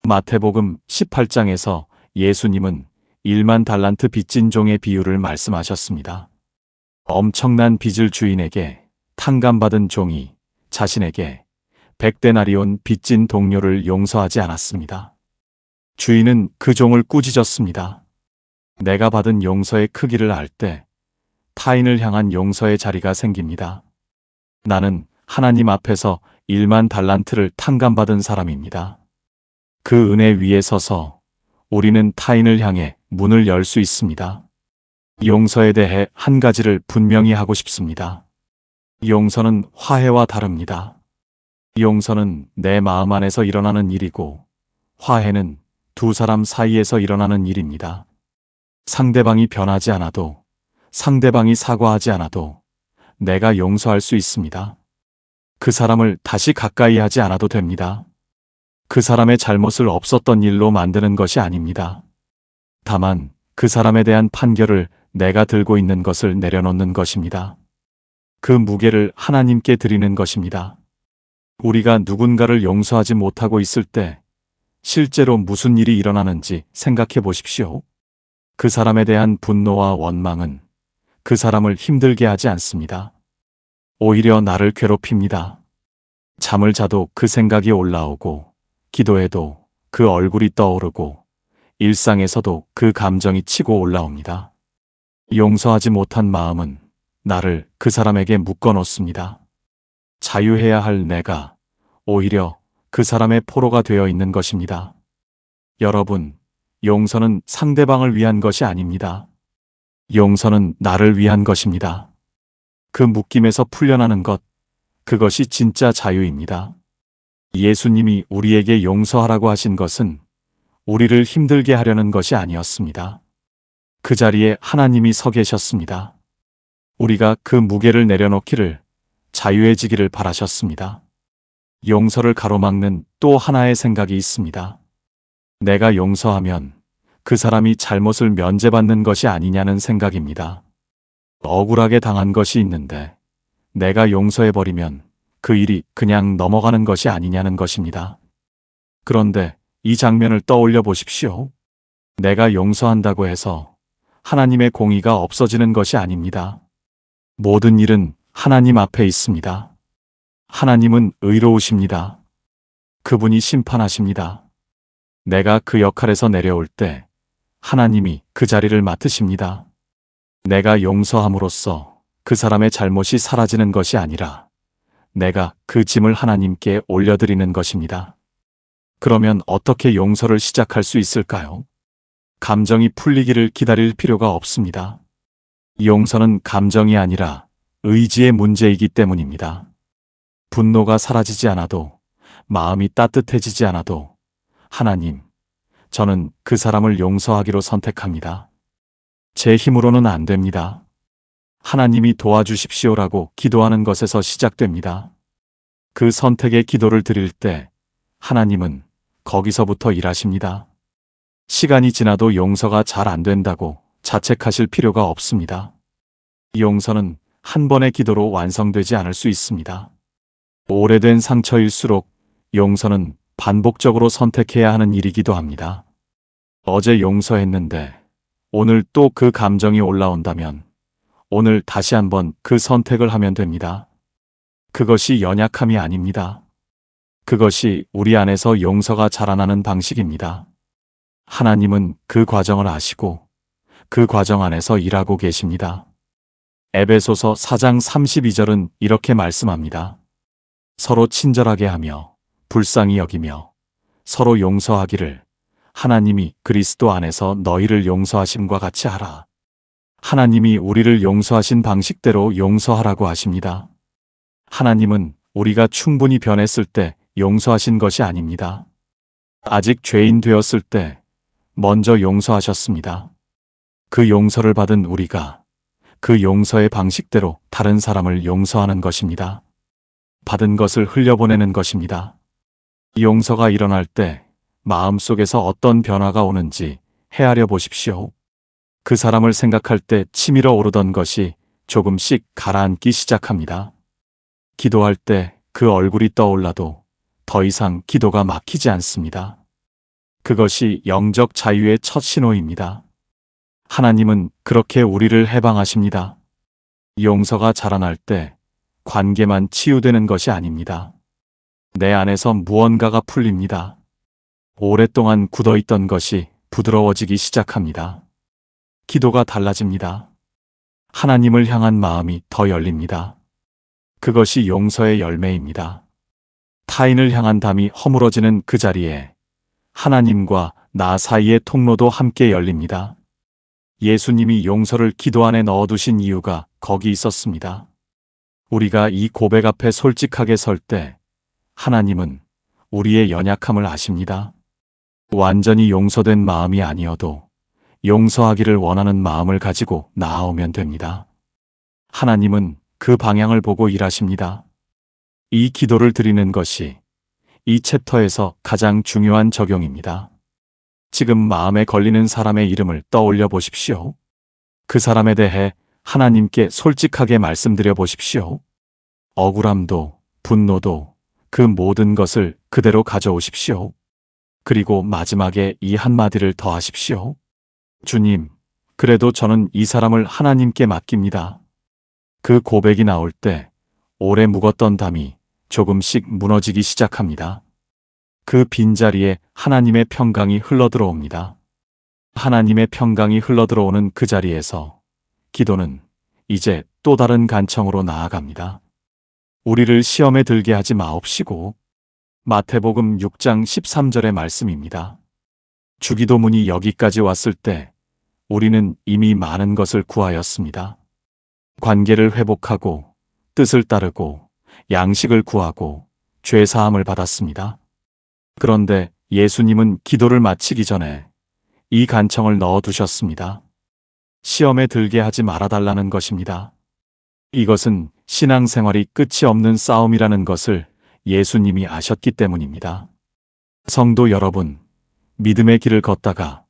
마태복음 18장에서 예수님은 1만 달란트 빚진 종의 비유를 말씀하셨습니다. 엄청난 빚을 주인에게 탕감받은 종이 자신에게 100데나리온 빚진 동료를 용서하지 않았습니다. 주인은 그 종을 꾸짖었습니다. 내가 받은 용서의 크기를 알 때 타인을 향한 용서의 자리가 생깁니다. 나는 하나님 앞에서 1만 달란트를 탕감받은 사람입니다. 그 은혜 위에 서서 우리는 타인을 향해 문을 열 수 있습니다. 용서에 대해 한 가지를 분명히 하고 싶습니다. 용서는 화해와 다릅니다. 용서는 내 마음 안에서 일어나는 일이고 화해는 두 사람 사이에서 일어나는 일입니다. 상대방이 변하지 않아도, 상대방이 사과하지 않아도 내가 용서할 수 있습니다. 그 사람을 다시 가까이 하지 않아도 됩니다. 그 사람의 잘못을 없었던 일로 만드는 것이 아닙니다. 다만 그 사람에 대한 판결을 내가 들고 있는 것을 내려놓는 것입니다. 그 무게를 하나님께 드리는 것입니다. 우리가 누군가를 용서하지 못하고 있을 때 실제로 무슨 일이 일어나는지 생각해 보십시오. 그 사람에 대한 분노와 원망은 그 사람을 힘들게 하지 않습니다. 오히려 나를 괴롭힙니다. 잠을 자도 그 생각이 올라오고, 기도해도 그 얼굴이 떠오르고, 일상에서도 그 감정이 치고 올라옵니다. 용서하지 못한 마음은 나를 그 사람에게 묶어 놓습니다. 자유해야 할 내가 오히려 그 사람의 포로가 되어 있는 것입니다. 여러분, 용서는 상대방을 위한 것이 아닙니다. 용서는 나를 위한 것입니다. 그 묶임에서 풀려나는 것, 그것이 진짜 자유입니다. 예수님이 우리에게 용서하라고 하신 것은 우리를 힘들게 하려는 것이 아니었습니다. 그 자리에 하나님이 서 계셨습니다. 우리가 그 무게를 내려놓기를, 자유해지기를 바라셨습니다. 용서를 가로막는 또 하나의 생각이 있습니다. 내가 용서하면 그 사람이 잘못을 면제받는 것이 아니냐는 생각입니다. 억울하게 당한 것이 있는데 내가 용서해버리면 그 일이 그냥 넘어가는 것이 아니냐는 것입니다. 그런데 이 장면을 떠올려 보십시오. 내가 용서한다고 해서 하나님의 공의가 없어지는 것이 아닙니다. 모든 일은 하나님 앞에 있습니다. 하나님은 의로우십니다. 그분이 심판하십니다. 내가 그 역할에서 내려올 때 하나님이 그 자리를 맡으십니다. 내가 용서함으로써 그 사람의 잘못이 사라지는 것이 아니라 내가 그 짐을 하나님께 올려드리는 것입니다. 그러면 어떻게 용서를 시작할 수 있을까요? 감정이 풀리기를 기다릴 필요가 없습니다. 용서는 감정이 아니라 의지의 문제이기 때문입니다. 분노가 사라지지 않아도, 마음이 따뜻해지지 않아도 하나님, 저는 그 사람을 용서하기로 선택합니다. 제 힘으로는 안 됩니다. 하나님이 도와주십시오라고 기도하는 것에서 시작됩니다. 그 선택의 기도를 드릴 때 하나님은 거기서부터 일하십니다. 시간이 지나도 용서가 잘 안 된다고 자책하실 필요가 없습니다. 용서는 한 번의 기도로 완성되지 않을 수 있습니다. 오래된 상처일수록 용서는 반복적으로 선택해야 하는 일이기도 합니다. 어제 용서했는데 오늘 또 그 감정이 올라온다면 오늘 다시 한번 그 선택을 하면 됩니다. 그것이 연약함이 아닙니다. 그것이 우리 안에서 용서가 자라나는 방식입니다. 하나님은 그 과정을 아시고 그 과정 안에서 일하고 계십니다. 에베소서 4장 32절은 이렇게 말씀합니다. 서로 친절하게 하며 불쌍히 여기며 서로 용서하기를 하나님이 그리스도 안에서 너희를 용서하심과 같이 하라. 하나님이 우리를 용서하신 방식대로 용서하라고 하십니다. 하나님은 우리가 충분히 변했을 때 용서하신 것이 아닙니다. 아직 죄인 되었을 때 먼저 용서하셨습니다. 그 용서를 받은 우리가 그 용서의 방식대로 다른 사람을 용서하는 것입니다. 받은 것을 흘려보내는 것입니다. 용서가 일어날 때 마음속에서 어떤 변화가 오는지 헤아려 보십시오. 그 사람을 생각할 때 치밀어 오르던 것이 조금씩 가라앉기 시작합니다. 기도할 때 그 얼굴이 떠올라도 더 이상 기도가 막히지 않습니다. 그것이 영적 자유의 첫 신호입니다. 하나님은 그렇게 우리를 해방하십니다. 용서가 자라날 때 관계만 치유되는 것이 아닙니다. 내 안에서 무언가가 풀립니다. 오랫동안 굳어있던 것이 부드러워지기 시작합니다. 기도가 달라집니다. 하나님을 향한 마음이 더 열립니다. 그것이 용서의 열매입니다. 타인을 향한 담이 허물어지는 그 자리에 하나님과 나 사이의 통로도 함께 열립니다. 예수님이 용서를 기도 안에 넣어두신 이유가 거기 있었습니다. 우리가 이 고백 앞에 솔직하게 설 때 하나님은 우리의 연약함을 아십니다. 완전히 용서된 마음이 아니어도 용서하기를 원하는 마음을 가지고 나아오면 됩니다. 하나님은 그 방향을 보고 일하십니다. 이 기도를 드리는 것이 이 챕터에서 가장 중요한 적용입니다. 지금 마음에 걸리는 사람의 이름을 떠올려 보십시오. 그 사람에 대해 하나님께 솔직하게 말씀드려 보십시오. 억울함도 분노도 그 모든 것을 그대로 가져오십시오. 그리고 마지막에 이 한마디를 더하십시오. 주님, 그래도 저는 이 사람을 하나님께 맡깁니다. 그 고백이 나올 때 오래 묵었던 담이 조금씩 무너지기 시작합니다. 그 빈자리에 하나님의 평강이 흘러들어옵니다. 하나님의 평강이 흘러들어오는 그 자리에서 기도는 이제 또 다른 간청으로 나아갑니다. 우리를 시험에 들게 하지 마옵시고. 마태복음 6장 13절의 말씀입니다. 주기도문이 여기까지 왔을 때 우리는 이미 많은 것을 구하였습니다. 관계를 회복하고 뜻을 따르고 양식을 구하고 죄사함을 받았습니다. 그런데 예수님은 기도를 마치기 전에 이 간청을 넣어두셨습니다. 시험에 들게 하지 말아달라는 것입니다. 이것은 신앙생활이 끝이 없는 싸움이라는 것을 예수님이 아셨기 때문입니다. 성도 여러분, 믿음의 길을 걷다가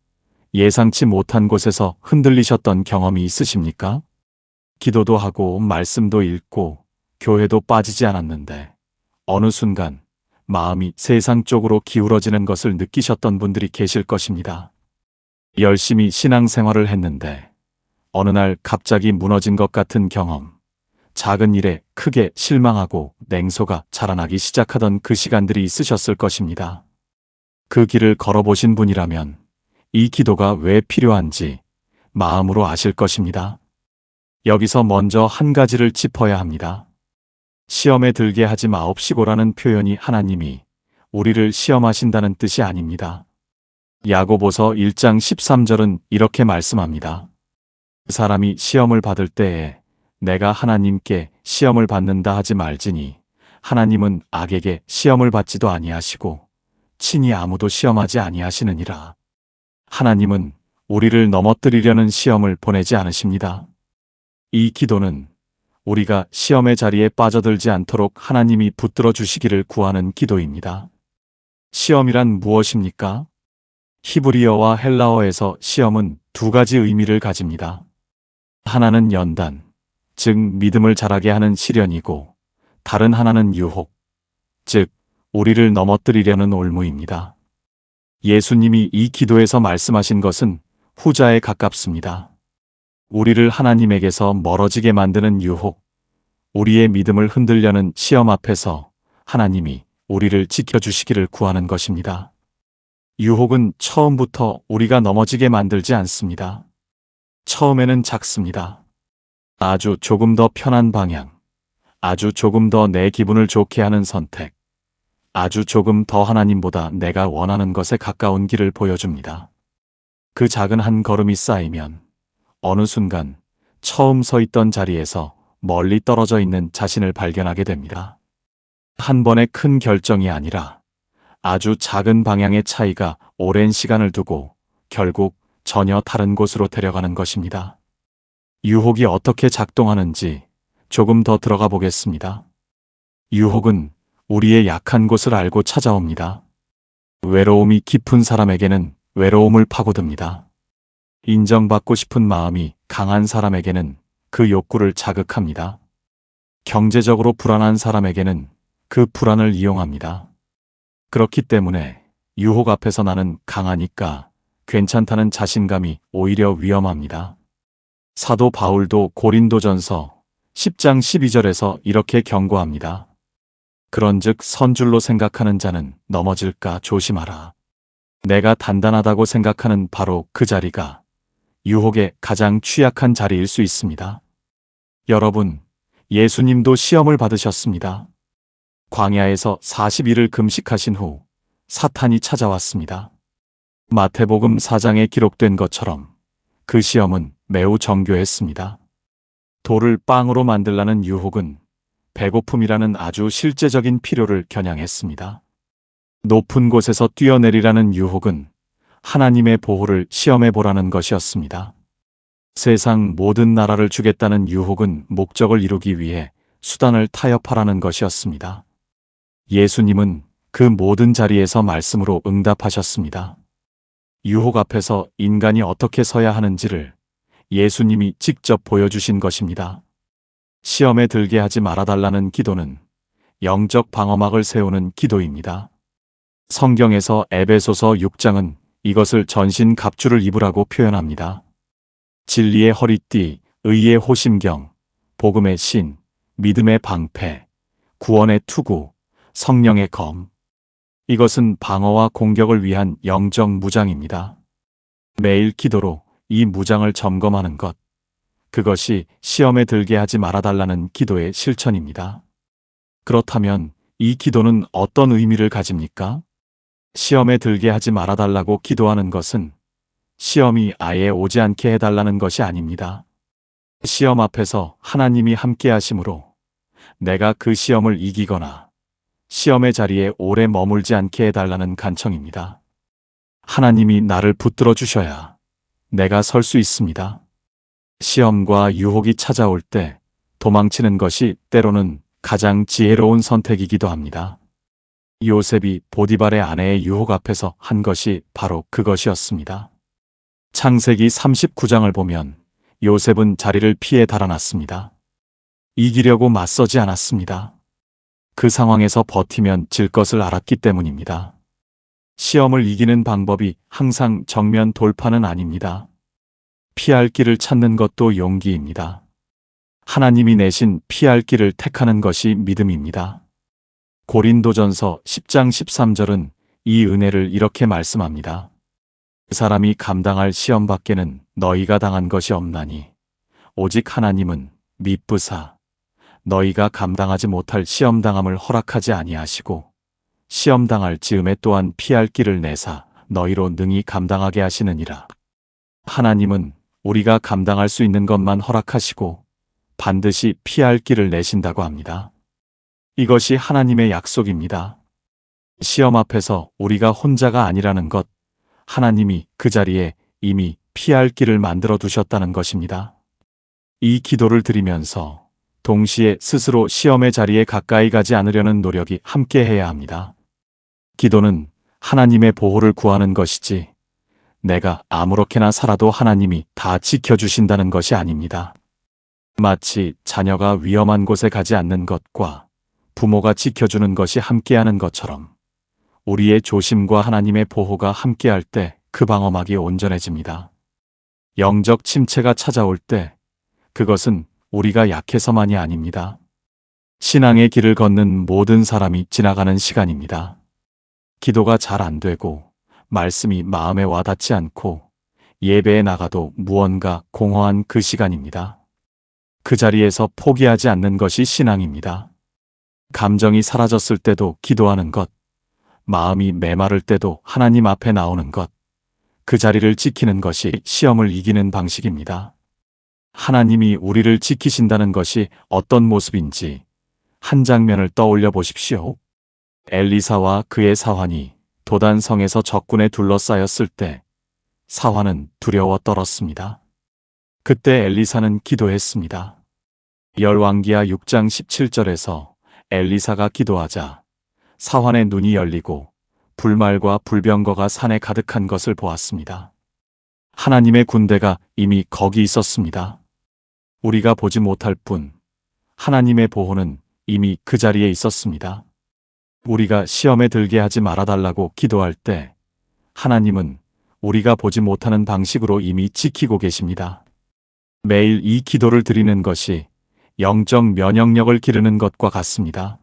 예상치 못한 곳에서 흔들리셨던 경험이 있으십니까? 기도도 하고 말씀도 읽고 교회도 빠지지 않았는데 어느 순간 마음이 세상 쪽으로 기울어지는 것을 느끼셨던 분들이 계실 것입니다. 열심히 신앙생활을 했는데 어느 날 갑자기 무너진 것 같은 경험, 작은 일에 크게 실망하고 냉소가 자라나기 시작하던 그 시간들이 있으셨을 것입니다. 그 길을 걸어보신 분이라면 이 기도가 왜 필요한지 마음으로 아실 것입니다. 여기서 먼저 한 가지를 짚어야 합니다. 시험에 들게 하지 마옵시고라는 표현이 하나님이 우리를 시험하신다는 뜻이 아닙니다. 야고보서 1장 13절은 이렇게 말씀합니다. 사람이 시험을 받을 때에 내가 하나님께 시험을 받는다 하지 말지니 하나님은 악에게 시험을 받지도 아니하시고 친히 아무도 시험하지 아니하시느니라. 하나님은 우리를 넘어뜨리려는 시험을 보내지 않으십니다. 이 기도는 우리가 시험의 자리에 빠져들지 않도록 하나님이 붙들어 주시기를 구하는 기도입니다. 시험이란 무엇입니까? 히브리어와 헬라어에서 시험은 두 가지 의미를 가집니다. 하나는 연단, 즉 믿음을 자라게 하는 시련이고 다른 하나는 유혹, 즉 우리를 넘어뜨리려는 올무입니다. 예수님이 이 기도에서 말씀하신 것은 후자에 가깝습니다. 우리를 하나님에게서 멀어지게 만드는 유혹, 우리의 믿음을 흔들려는 시험 앞에서 하나님이 우리를 지켜주시기를 구하는 것입니다. 유혹은 처음부터 우리가 넘어지게 만들지 않습니다. 처음에는 작습니다. 아주 조금 더 편한 방향, 아주 조금 더 내 기분을 좋게 하는 선택, 아주 조금 더 하나님보다 내가 원하는 것에 가까운 길을 보여줍니다. 그 작은 한 걸음이 쌓이면 어느 순간 처음 서 있던 자리에서 멀리 떨어져 있는 자신을 발견하게 됩니다. 한 번의 큰 결정이 아니라 아주 작은 방향의 차이가 오랜 시간을 두고 결국 전혀 다른 곳으로 데려가는 것입니다. 유혹이 어떻게 작동하는지 조금 더 들어가 보겠습니다. 유혹은 우리의 약한 곳을 알고 찾아옵니다. 외로움이 깊은 사람에게는 외로움을 파고듭니다. 인정받고 싶은 마음이 강한 사람에게는 그 욕구를 자극합니다. 경제적으로 불안한 사람에게는 그 불안을 이용합니다. 그렇기 때문에 유혹 앞에서 나는 강하니까 괜찮다는 자신감이 오히려 위험합니다. 사도 바울도 고린도전서 10장 12절에서 이렇게 경고합니다. 그런즉 선줄로 생각하는 자는 넘어질까 조심하라. 내가 단단하다고 생각하는 바로 그 자리가 유혹의 가장 취약한 자리일 수 있습니다. 여러분, 예수님도 시험을 받으셨습니다. 광야에서 40일을 금식하신 후 사탄이 찾아왔습니다. 마태복음 4장에 기록된 것처럼 그 시험은 매우 정교했습니다. 돌을 빵으로 만들라는 유혹은 배고픔이라는 아주 실제적인 필요를 겨냥했습니다. 높은 곳에서 뛰어내리라는 유혹은 하나님의 보호를 시험해 보라는 것이었습니다. 세상 모든 나라를 주겠다는 유혹은 목적을 이루기 위해 수단을 타협하라는 것이었습니다. 예수님은 그 모든 자리에서 말씀으로 응답하셨습니다. 유혹 앞에서 인간이 어떻게 서야 하는지를 예수님이 직접 보여주신 것입니다. 시험에 들게 하지 말아달라는 기도는 영적 방어막을 세우는 기도입니다. 성경에서 에베소서 6장은 이것을 전신 갑주를 입으라고 표현합니다. 진리의 허리띠, 의의 호심경, 복음의 신, 믿음의 방패, 구원의 투구, 성령의 검. 이것은 방어와 공격을 위한 영적 무장입니다. 매일 기도로 이 무장을 점검하는 것, 그것이 시험에 들게 하지 말아달라는 기도의 실천입니다. 그렇다면 이 기도는 어떤 의미를 가집니까? 시험에 들게 하지 말아달라고 기도하는 것은 시험이 아예 오지 않게 해달라는 것이 아닙니다. 시험 앞에서 하나님이 함께 하심으로 내가 그 시험을 이기거나 시험의 자리에 오래 머물지 않게 해달라는 간청입니다. 하나님이 나를 붙들어 주셔야 내가 설 수 있습니다. 시험과 유혹이 찾아올 때 도망치는 것이 때로는 가장 지혜로운 선택이기도 합니다. 요셉이 보디발의 아내의 유혹 앞에서 한 것이 바로 그것이었습니다. 창세기 39장을 보면 요셉은 자리를 피해 달아났습니다. 이기려고 맞서지 않았습니다. 그 상황에서 버티면 질 것을 알았기 때문입니다. 시험을 이기는 방법이 항상 정면 돌파는 아닙니다. 피할 길을 찾는 것도 용기입니다. 하나님이 내신 피할 길을 택하는 것이 믿음입니다. 고린도전서 10장 13절은 이 은혜를 이렇게 말씀합니다. 그 사람이 감당할 시험 밖에는 너희가 당한 것이 없나니 오직 하나님은 미쁘사 너희가 감당하지 못할 시험당함을 허락하지 아니하시고 시험당할 즈음에 또한 피할 길을 내사 너희로 능히 감당하게 하시느니라. 하나님은 우리가 감당할 수 있는 것만 허락하시고 반드시 피할 길을 내신다고 합니다. 이것이 하나님의 약속입니다. 시험 앞에서 우리가 혼자가 아니라는 것, 하나님이 그 자리에 이미 피할 길을 만들어 두셨다는 것입니다. 이 기도를 드리면서 동시에 스스로 시험의 자리에 가까이 가지 않으려는 노력이 함께 해야 합니다. 기도는 하나님의 보호를 구하는 것이지 내가 아무렇게나 살아도 하나님이 다 지켜주신다는 것이 아닙니다. 마치 자녀가 위험한 곳에 가지 않는 것과 부모가 지켜주는 것이 함께하는 것처럼 우리의 조심과 하나님의 보호가 함께할 때 그 방어막이 온전해집니다. 영적 침체가 찾아올 때 그것은 우리가 약해서만이 아닙니다. 신앙의 길을 걷는 모든 사람이 지나가는 시간입니다. 기도가 잘 안 되고 말씀이 마음에 와닿지 않고 예배에 나가도 무언가 공허한 그 시간입니다. 그 자리에서 포기하지 않는 것이 신앙입니다. 감정이 사라졌을 때도 기도하는 것, 마음이 메마를 때도 하나님 앞에 나오는 것, 그 자리를 지키는 것이 시험을 이기는 방식입니다. 하나님이 우리를 지키신다는 것이 어떤 모습인지 한 장면을 떠올려 보십시오. 엘리사와 그의 사환이 도단성에서 적군에 둘러싸였을 때 사환은 두려워 떨었습니다. 그때 엘리사는 기도했습니다. 열왕기하 6장 17절에서 엘리사가 기도하자 사환의 눈이 열리고 불말과 불병거가 산에 가득한 것을 보았습니다. 하나님의 군대가 이미 거기 있었습니다. 우리가 보지 못할 뿐 하나님의 보호는 이미 그 자리에 있었습니다. 우리가 시험에 들게 하지 말아달라고 기도할 때 하나님은 우리가 보지 못하는 방식으로 이미 지키고 계십니다. 매일 이 기도를 드리는 것이 영적 면역력을 기르는 것과 같습니다.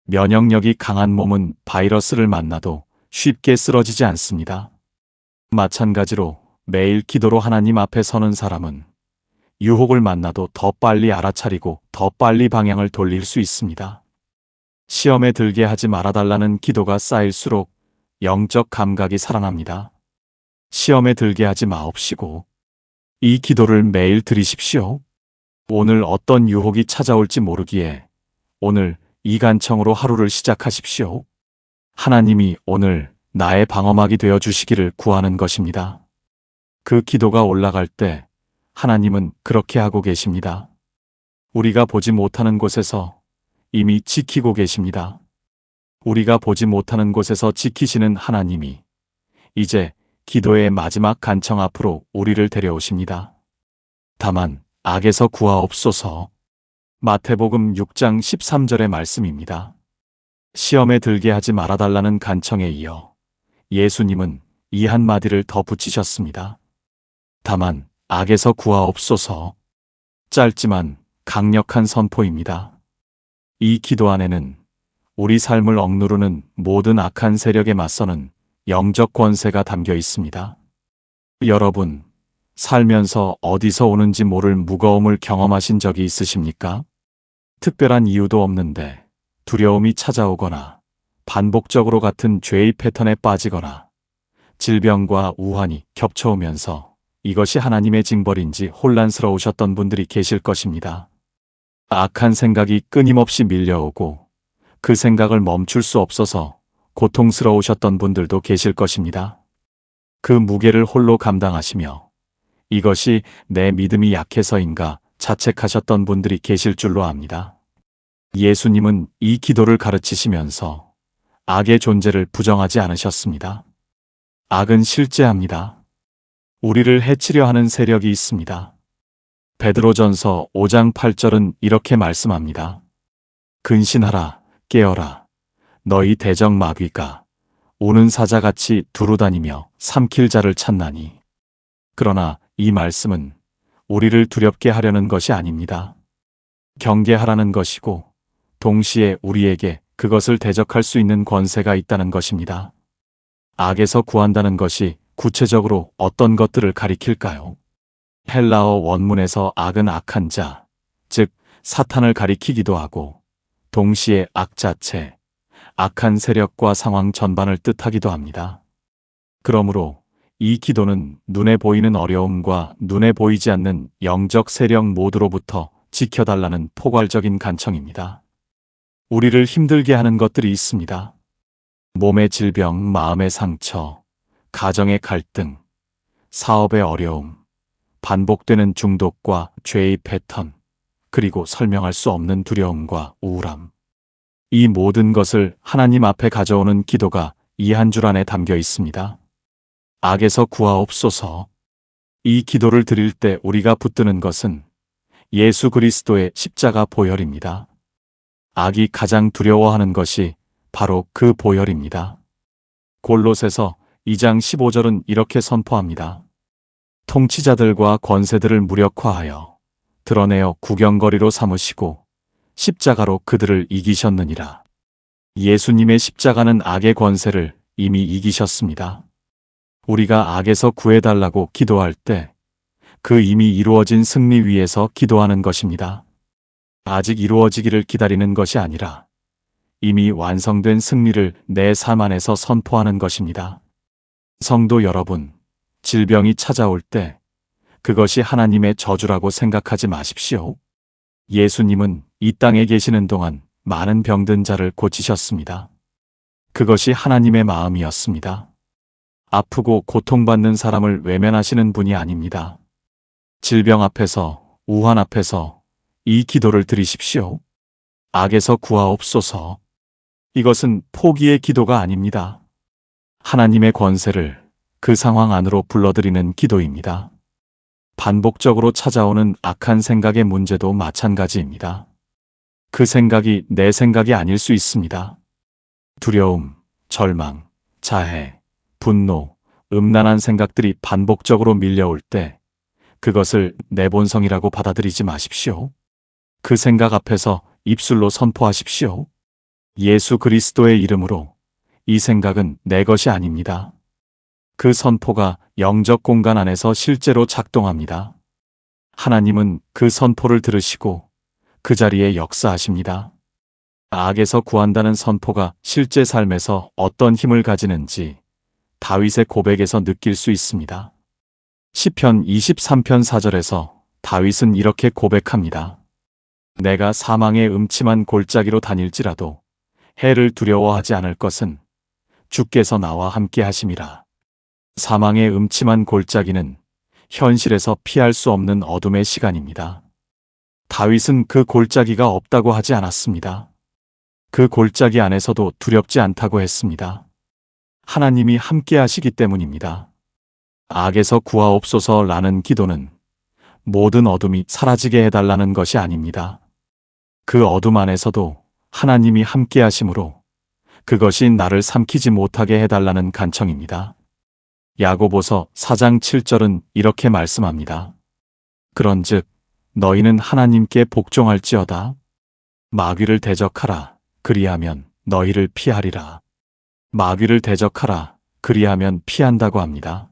면역력이 강한 몸은 바이러스를 만나도 쉽게 쓰러지지 않습니다. 마찬가지로 매일 기도로 하나님 앞에 서는 사람은 유혹을 만나도 더 빨리 알아차리고 더 빨리 방향을 돌릴 수 있습니다. 시험에 들게 하지 말아달라는 기도가 쌓일수록 영적 감각이 살아납니다. 시험에 들게 하지 마옵시고 이 기도를 매일 드리십시오. 오늘 어떤 유혹이 찾아올지 모르기에 오늘 이 간청으로 하루를 시작하십시오. 하나님이 오늘 나의 방어막이 되어 주시기를 구하는 것입니다. 그 기도가 올라갈 때 하나님은 그렇게 하고 계십니다. 우리가 보지 못하는 곳에서 이미 지키고 계십니다. 우리가 보지 못하는 곳에서 지키시는 하나님이 이제 기도의 마지막 간청 앞으로 우리를 데려오십니다. 다만 악에서 구하옵소서. 마태복음 6장 13절의 말씀입니다. 시험에 들게 하지 말아달라는 간청에 이어 예수님은 이 한마디를 더 붙이셨습니다. 다만 악에서 구하옵소서. 짧지만 강력한 선포입니다. 이 기도 안에는 우리 삶을 억누르는 모든 악한 세력에 맞서는 영적 권세가 담겨 있습니다. 여러분, 살면서 어디서 오는지 모를 무거움을 경험하신 적이 있으십니까? 특별한 이유도 없는데 두려움이 찾아오거나 반복적으로 같은 죄의 패턴에 빠지거나 질병과 우환이 겹쳐오면서 이것이 하나님의 징벌인지 혼란스러우셨던 분들이 계실 것입니다. 악한 생각이 끊임없이 밀려오고 그 생각을 멈출 수 없어서 고통스러우셨던 분들도 계실 것입니다. 그 무게를 홀로 감당하시며 이것이 내 믿음이 약해서인가 자책하셨던 분들이 계실 줄로 압니다. 예수님은 이 기도를 가르치시면서 악의 존재를 부정하지 않으셨습니다. 악은 실제합니다. 우리를 해치려 하는 세력이 있습니다. 베드로전서 5장 8절은 이렇게 말씀합니다. 근신하라, 깨어라. 너희 대적 마귀가 우는 사자같이 두루다니며 삼킬 자를 찾나니. 그러나 이 말씀은 우리를 두렵게 하려는 것이 아닙니다. 경계하라는 것이고 동시에 우리에게 그것을 대적할 수 있는 권세가 있다는 것입니다. 악에서 구한다는 것이 구체적으로 어떤 것들을 가리킬까요? 헬라어 원문에서 악은 악한 자, 즉 사탄을 가리키기도 하고 동시에 악 자체, 악한 세력과 상황 전반을 뜻하기도 합니다. 그러므로 이 기도는 눈에 보이는 어려움과 눈에 보이지 않는 영적 세력 모두로부터 지켜달라는 포괄적인 간청입니다. 우리를 힘들게 하는 것들이 있습니다. 몸의 질병, 마음의 상처, 가정의 갈등, 사업의 어려움, 반복되는 중독과 죄의 패턴, 그리고 설명할 수 없는 두려움과 우울함. 이 모든 것을 하나님 앞에 가져오는 기도가 이 한 줄 안에 담겨 있습니다. 악에서 구하옵소서. 이 기도를 드릴 때 우리가 붙드는 것은 예수 그리스도의 십자가 보혈입니다. 악이 가장 두려워하는 것이 바로 그 보혈입니다. 골로새서 2장 15절은 이렇게 선포합니다. 통치자들과 권세들을 무력화하여 드러내어 구경거리로 삼으시고 십자가로 그들을 이기셨느니라. 예수님의 십자가는 악의 권세를 이미 이기셨습니다. 우리가 악에서 구해달라고 기도할 때 그 이미 이루어진 승리 위에서 기도하는 것입니다. 아직 이루어지기를 기다리는 것이 아니라 이미 완성된 승리를 내 삶 안에서 선포하는 것입니다. 성도 여러분, 질병이 찾아올 때 그것이 하나님의 저주라고 생각하지 마십시오. 예수님은 이 땅에 계시는 동안 많은 병든 자를 고치셨습니다. 그것이 하나님의 마음이었습니다. 아프고 고통받는 사람을 외면하시는 분이 아닙니다. 질병 앞에서, 우환 앞에서 이 기도를 드리십시오. 악에서 구하옵소서. 이것은 포기의 기도가 아닙니다. 하나님의 권세를 그 상황 안으로 불러들이는 기도입니다. 반복적으로 찾아오는 악한 생각의 문제도 마찬가지입니다. 그 생각이 내 생각이 아닐 수 있습니다. 두려움, 절망, 자해, 분노, 음란한 생각들이 반복적으로 밀려올 때 그것을 내 본성이라고 받아들이지 마십시오. 그 생각 앞에서 입술로 선포하십시오. 예수 그리스도의 이름으로 이 생각은 내 것이 아닙니다. 그 선포가 영적 공간 안에서 실제로 작동합니다. 하나님은 그 선포를 들으시고 그 자리에 역사하십니다. 악에서 구한다는 선포가 실제 삶에서 어떤 힘을 가지는지 다윗의 고백에서 느낄 수 있습니다. 시편 23편 4절에서 다윗은 이렇게 고백합니다. 내가 사망의 음침한 골짜기로 다닐지라도 해를 두려워하지 않을 것은 주께서 나와 함께 하심이라. 사망의 음침한 골짜기는 현실에서 피할 수 없는 어둠의 시간입니다. 다윗은 그 골짜기가 없다고 하지 않았습니다. 그 골짜기 안에서도 두렵지 않다고 했습니다. 하나님이 함께 하시기 때문입니다. 악에서 구하옵소서라는 기도는 모든 어둠이 사라지게 해달라는 것이 아닙니다. 그 어둠 안에서도 하나님이 함께 하심으로 그것이 나를 삼키지 못하게 해달라는 간청입니다. 야고보서 4장 7절은 이렇게 말씀합니다. 그런즉 너희는 하나님께 복종할지어다. 마귀를 대적하라. 그리하면 너희를 피하리라. 마귀를 대적하라. 그리하면 피한다고 합니다.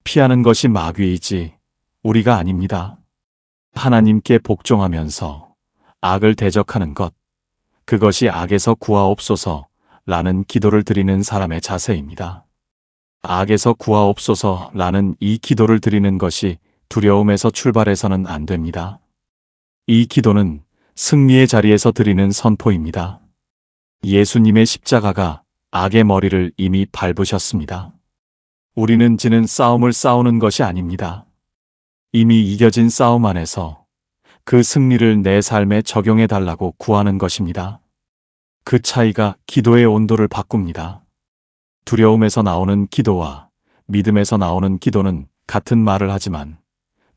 피하는 것이 마귀이지 우리가 아닙니다. 하나님께 복종하면서 악을 대적하는 것, 그것이 악에서 구하옵소서 라는 기도를 드리는 사람의 자세입니다. 악에서 구하옵소서 라는 이 기도를 드리는 것이 두려움에서 출발해서는 안 됩니다. 이 기도는 승리의 자리에서 드리는 선포입니다. 예수님의 십자가가 악의 머리를 이미 밟으셨습니다. 우리는 지는 싸움을 싸우는 것이 아닙니다. 이미 이겨진 싸움 안에서 그 승리를 내 삶에 적용해 달라고 구하는 것입니다. 그 차이가 기도의 온도를 바꿉니다. 두려움에서 나오는 기도와 믿음에서 나오는 기도는 같은 말을 하지만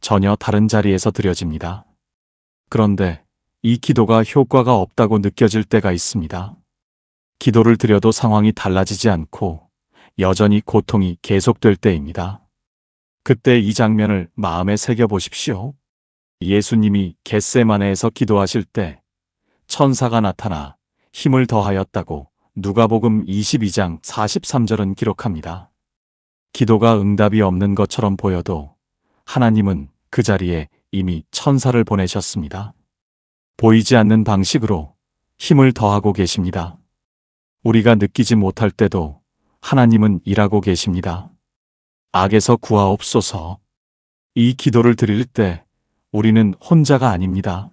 전혀 다른 자리에서 드려집니다. 그런데 이 기도가 효과가 없다고 느껴질 때가 있습니다. 기도를 드려도 상황이 달라지지 않고 여전히 고통이 계속될 때입니다. 그때 이 장면을 마음에 새겨보십시오. 예수님이 겟세마네에서 기도하실 때 천사가 나타나 힘을 더하였다고 누가복음 22장 43절은 기록합니다. 기도가 응답이 없는 것처럼 보여도 하나님은 그 자리에 이미 천사를 보내셨습니다. 보이지 않는 방식으로 힘을 더하고 계십니다. 우리가 느끼지 못할 때도 하나님은 일하고 계십니다. 악에서 구하옵소서. 이 기도를 드릴 때 우리는 혼자가 아닙니다.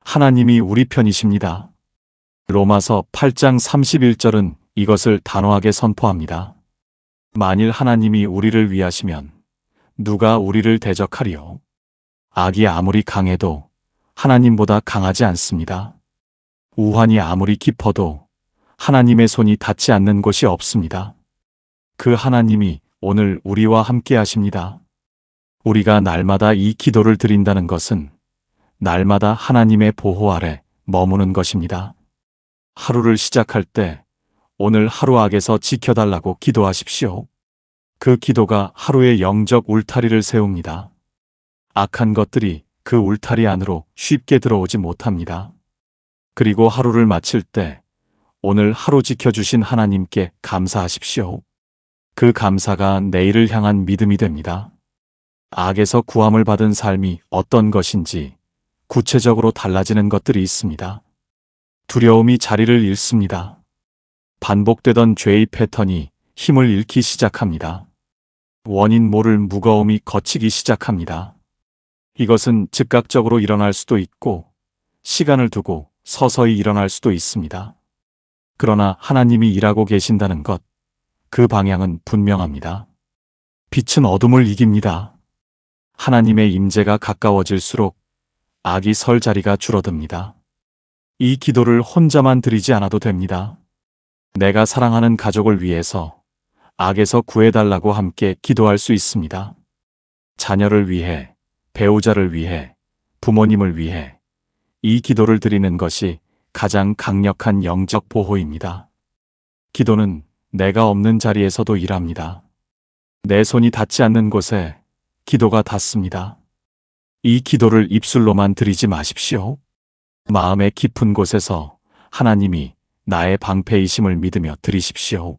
하나님이 우리 편이십니다. 로마서 8장 31절은 이것을 단호하게 선포합니다. 만일 하나님이 우리를 위하시면 누가 우리를 대적하리요? 악이 아무리 강해도 하나님보다 강하지 않습니다. 우환이 아무리 깊어도 하나님의 손이 닿지 않는 곳이 없습니다. 그 하나님이 오늘 우리와 함께 하십니다. 우리가 날마다 이 기도를 드린다는 것은 날마다 하나님의 보호 아래 머무는 것입니다. 하루를 시작할 때 오늘 하루 악에서 지켜달라고 기도하십시오. 그 기도가 하루의 영적 울타리를 세웁니다. 악한 것들이 그 울타리 안으로 쉽게 들어오지 못합니다. 그리고 하루를 마칠 때 오늘 하루 지켜주신 하나님께 감사하십시오. 그 감사가 내일을 향한 믿음이 됩니다. 악에서 구함을 받은 삶이 어떤 것인지 구체적으로 달라지는 것들이 있습니다. 두려움이 자리를 잃습니다. 반복되던 죄의 패턴이 힘을 잃기 시작합니다. 원인 모를 무거움이 걷히기 시작합니다. 이것은 즉각적으로 일어날 수도 있고 시간을 두고 서서히 일어날 수도 있습니다. 그러나 하나님이 일하고 계신다는 것, 그 방향은 분명합니다. 빛은 어둠을 이깁니다. 하나님의 임재가 가까워질수록 악이 설 자리가 줄어듭니다. 이 기도를 혼자만 드리지 않아도 됩니다. 내가 사랑하는 가족을 위해서 악에서 구해달라고 함께 기도할 수 있습니다. 자녀를 위해, 배우자를 위해, 부모님을 위해 이 기도를 드리는 것이 가장 강력한 영적 보호입니다. 기도는 내가 없는 자리에서도 일합니다. 내 손이 닿지 않는 곳에 기도가 닿습니다. 이 기도를 입술로만 드리지 마십시오. 마음의 깊은 곳에서 하나님이 나의 방패이심을 믿으며 드리십시오.